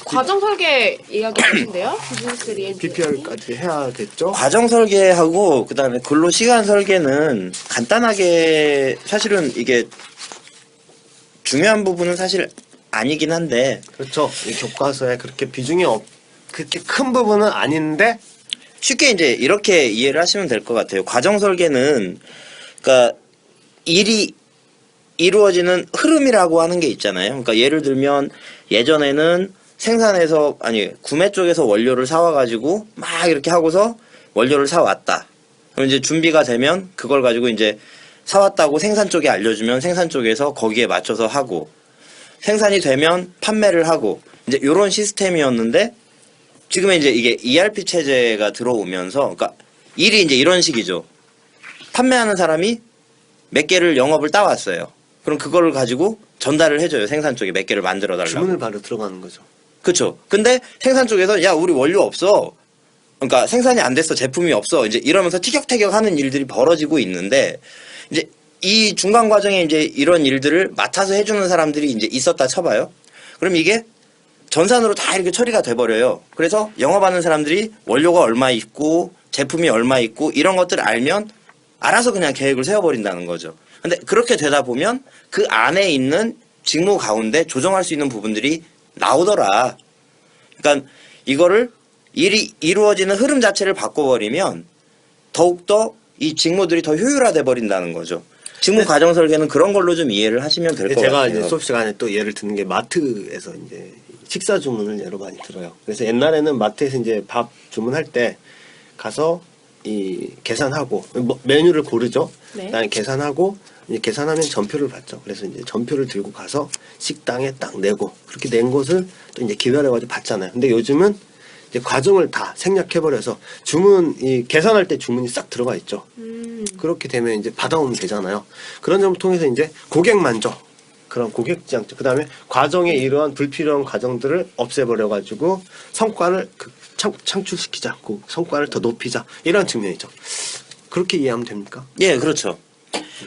C: 과정 설계 이야기 하신대요? 비즈니스 리엔지.
D: BPR까지 해야겠죠.
B: 과정 설계하고 그다음에 근로 시간 설계는 간단하게, 사실은 이게 중요한 부분은 사실 아니긴 한데,
D: 그렇죠. 이 교과서에 그렇게 비중이 그렇게 큰 부분은 아닌데,
B: 쉽게 이제 이렇게 이해를 하시면 될 것 같아요. 과정 설계는 그러니까 일이 이루어지는 흐름이라고 하는 게 있잖아요. 그러니까 예를 들면 예전에는 구매 쪽에서 원료를 사와가지고 막 이렇게 하고서 원료를 사왔다. 그럼 이제 준비가 되면 그걸 가지고 이제 사왔다고 생산 쪽에 알려주면 생산 쪽에서 거기에 맞춰서 하고, 생산이 되면 판매를 하고, 이제 요런 시스템이었는데, 지금은 이제 이게 ERP 체제가 들어오면서, 그러니까 일이 이제 이런 식이죠. 판매하는 사람이 몇 개를 영업을 따왔어요. 그럼 그거를 가지고 전달을 해줘요. 생산 쪽에 몇 개를 만들어 달라고.
D: 주문을 바로 들어가는 거죠.
B: 그쵸. 근데 생산 쪽에서 야, 우리 원료 없어. 그러니까 생산이 안 됐어. 제품이 없어. 이제 이러면서 티격태격 하는 일들이 벌어지고 있는데, 이제 이 중간 과정에 이제 이런 일들을 맡아서 해주는 사람들이 이제 있었다 쳐봐요. 그럼 이게 전산으로 다 이렇게 처리가 돼버려요. 그래서 영업하는 사람들이 원료가 얼마 있고 제품이 얼마 있고 이런 것들을 알면 알아서 그냥 계획을 세워버린다는 거죠. 근데 그렇게 되다 보면 그 안에 있는 직무 가운데 조정할 수 있는 부분들이 나오더라. 그러니까 이거를 일이 이루어지는 흐름 자체를 바꿔버리면 더욱더 이 직무들이 더 효율화돼 버린다는 거죠. 직무 과정 설계는 그런 걸로 좀 이해를 하시면 될 것 같아요.
D: 제가 이제 수업 시간에 또 예를 드는 게 마트에서 이제 식사 주문을 예로 많이 들어요. 그래서 옛날에는 마트에서 이제 밥 주문할 때 가서 이 계산하고 메뉴를 고르죠.
C: 네.
D: 그다음에 계산하고 이제 계산하면 전표를 받죠. 그래서 이제 전표를 들고 가서 식당에 딱 내고, 그렇게 낸 것을 또 이제 기다려가지고 받잖아요. 근데 요즘은 이제 과정을 다 생략해버려서 이 계산할 때 주문이 싹 들어가 있죠. 그렇게 되면 이제 받아오면 되잖아요. 그런 점을 통해서 이제 고객 만족, 그런 고객 지향적, 그 다음에 과정에 이러한 불필요한 과정들을 없애버려가지고 성과를 창출시키자, 그 성과를 더 높이자, 이런 측면이죠. 그렇게 이해하면 됩니까?
B: 예, 그렇죠.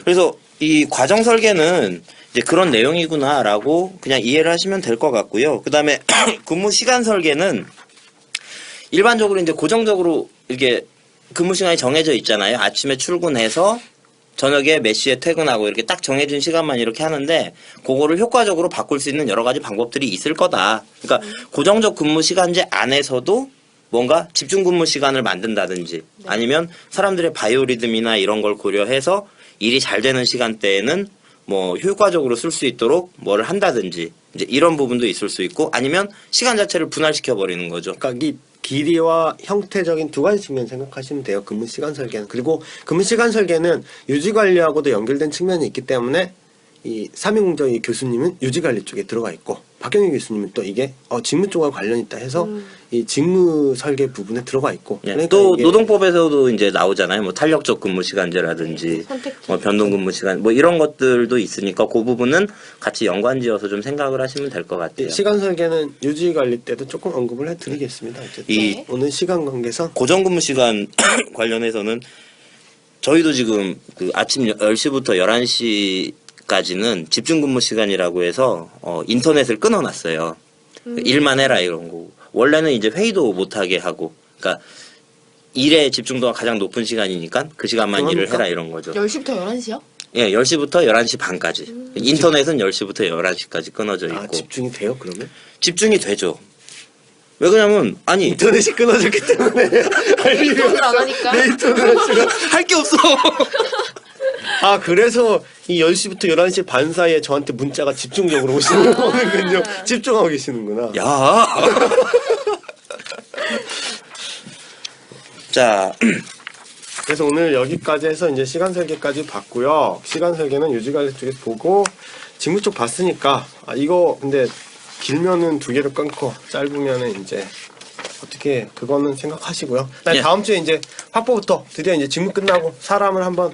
B: 그래서 이 과정 설계는 이제 그런 내용이구나라고 그냥 이해를 하시면 될 것 같고요. 그 다음에 근무 시간 설계는 일반적으로 이제 고정적으로 이렇게 근무 시간이 정해져 있잖아요. 아침에 출근해서 저녁에 몇 시에 퇴근하고 이렇게 딱 정해진 시간만 이렇게 하는데, 그거를 효과적으로 바꿀 수 있는 여러 가지 방법들이 있을 거다. 그러니까 고정적 근무 시간제 안에서도 뭔가 집중 근무 시간을 만든다든지 아니면 사람들의 바이오리듬이나 이런 걸 고려해서 일이 잘 되는 시간대에는 뭐 효과적으로 쓸 수 있도록 뭐를 한다든지 이제 이런 부분도 있을 수 있고 아니면 시간 자체를 분할시켜 버리는 거죠.
D: 그러니까 이 길이와 형태적인 두 가지 측면 생각하시면 돼요. 근무 시간 설계는. 그리고 근무 시간 설계는 유지 관리하고도 연결된 측면이 있기 때문에 이 삼인공정의 교수님은 유지 관리 쪽에 들어가 있고 박경희 교수님은 또 이게 직무 쪽과 관련 있다 해서 이 직무 설계 부분에 들어가 있고.
B: 예,
D: 그러니까
B: 또
D: 이게
B: 노동법에서도 이제 나오잖아요. 뭐 탄력적 근무 시간제라든지
C: 선택.
B: 뭐 변동 근무 시간 뭐 이런 것들도 있으니까 그 부분은 같이 연관지어서 좀 생각을 하시면 될 것 같아요.
D: 시간 설계는 유지 관리 때도 조금 언급을 해드리겠습니다. 어쨌든
B: 이
D: 오늘 시간 관계상
B: 고정 근무 시간 관련해서는 저희도 지금 그 아침 10시부터 11시까지는 집중 근무 시간이라고 해서 인터넷을 끊어놨어요. 일만 해라 이런 거. 원래는 이제 회의도 못하게 하고, 그러니까 일에 집중도가 가장 높은 시간이니까 그 시간만 일을
D: 그러니까?
B: 해라 이런 거죠.
C: 10시부터 11시요?
B: 예, 10시부터 11시 반까지. 인터넷은 10시부터 11시까지 끊어져 있고.
D: 집중이 돼요 그러면?
B: 집중이 되죠. 왜 그러냐면 아니
D: 인터넷이 끊어졌기 때문에
C: 인터넷을 안 하니까.
B: 할 게 없어.
D: 아 그래서 이 10시부터 11시 반 사이에 저한테 문자가 집중적으로 오시는 거군요. 집중하고 계시는구나.
B: 야. 자,
D: 그래서 오늘 여기까지 해서 이제 시간 설계까지 봤고요. 시간 설계는 유지관리 쪽에서 보고 직무 쪽 봤으니까 이거 근데 길면은 두 개를 끊고 짧으면은 이제 어떻게 그거는 생각하시고요.
B: 예.
D: 다음 주에 이제 확보부터 드디어 이제 직무 끝나고 사람을 한번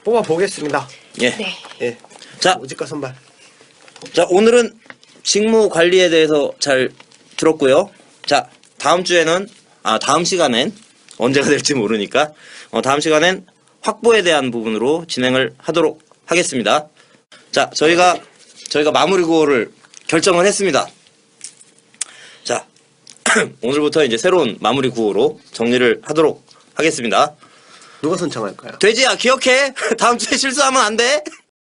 D: 뽑아 보겠습니다.
B: 예.
C: 네.
D: 예.
B: 자,
D: 오직과 선발.
B: 자, 오늘은 직무 관리에 대해서 잘 들었고요. 자, 다음 주에는 다음 시간엔 언제가 될지 모르니까 다음 시간엔 확보에 대한 부분으로 진행을 하도록 하겠습니다. 자, 저희가 마무리 구호를 결정을 했습니다. 자, 오늘부터 이제 새로운 마무리 구호로 정리를 하도록 하겠습니다.
D: 누가 선창할까요?
B: 돼지야, 기억해. 다음 주에 실수하면 안 돼.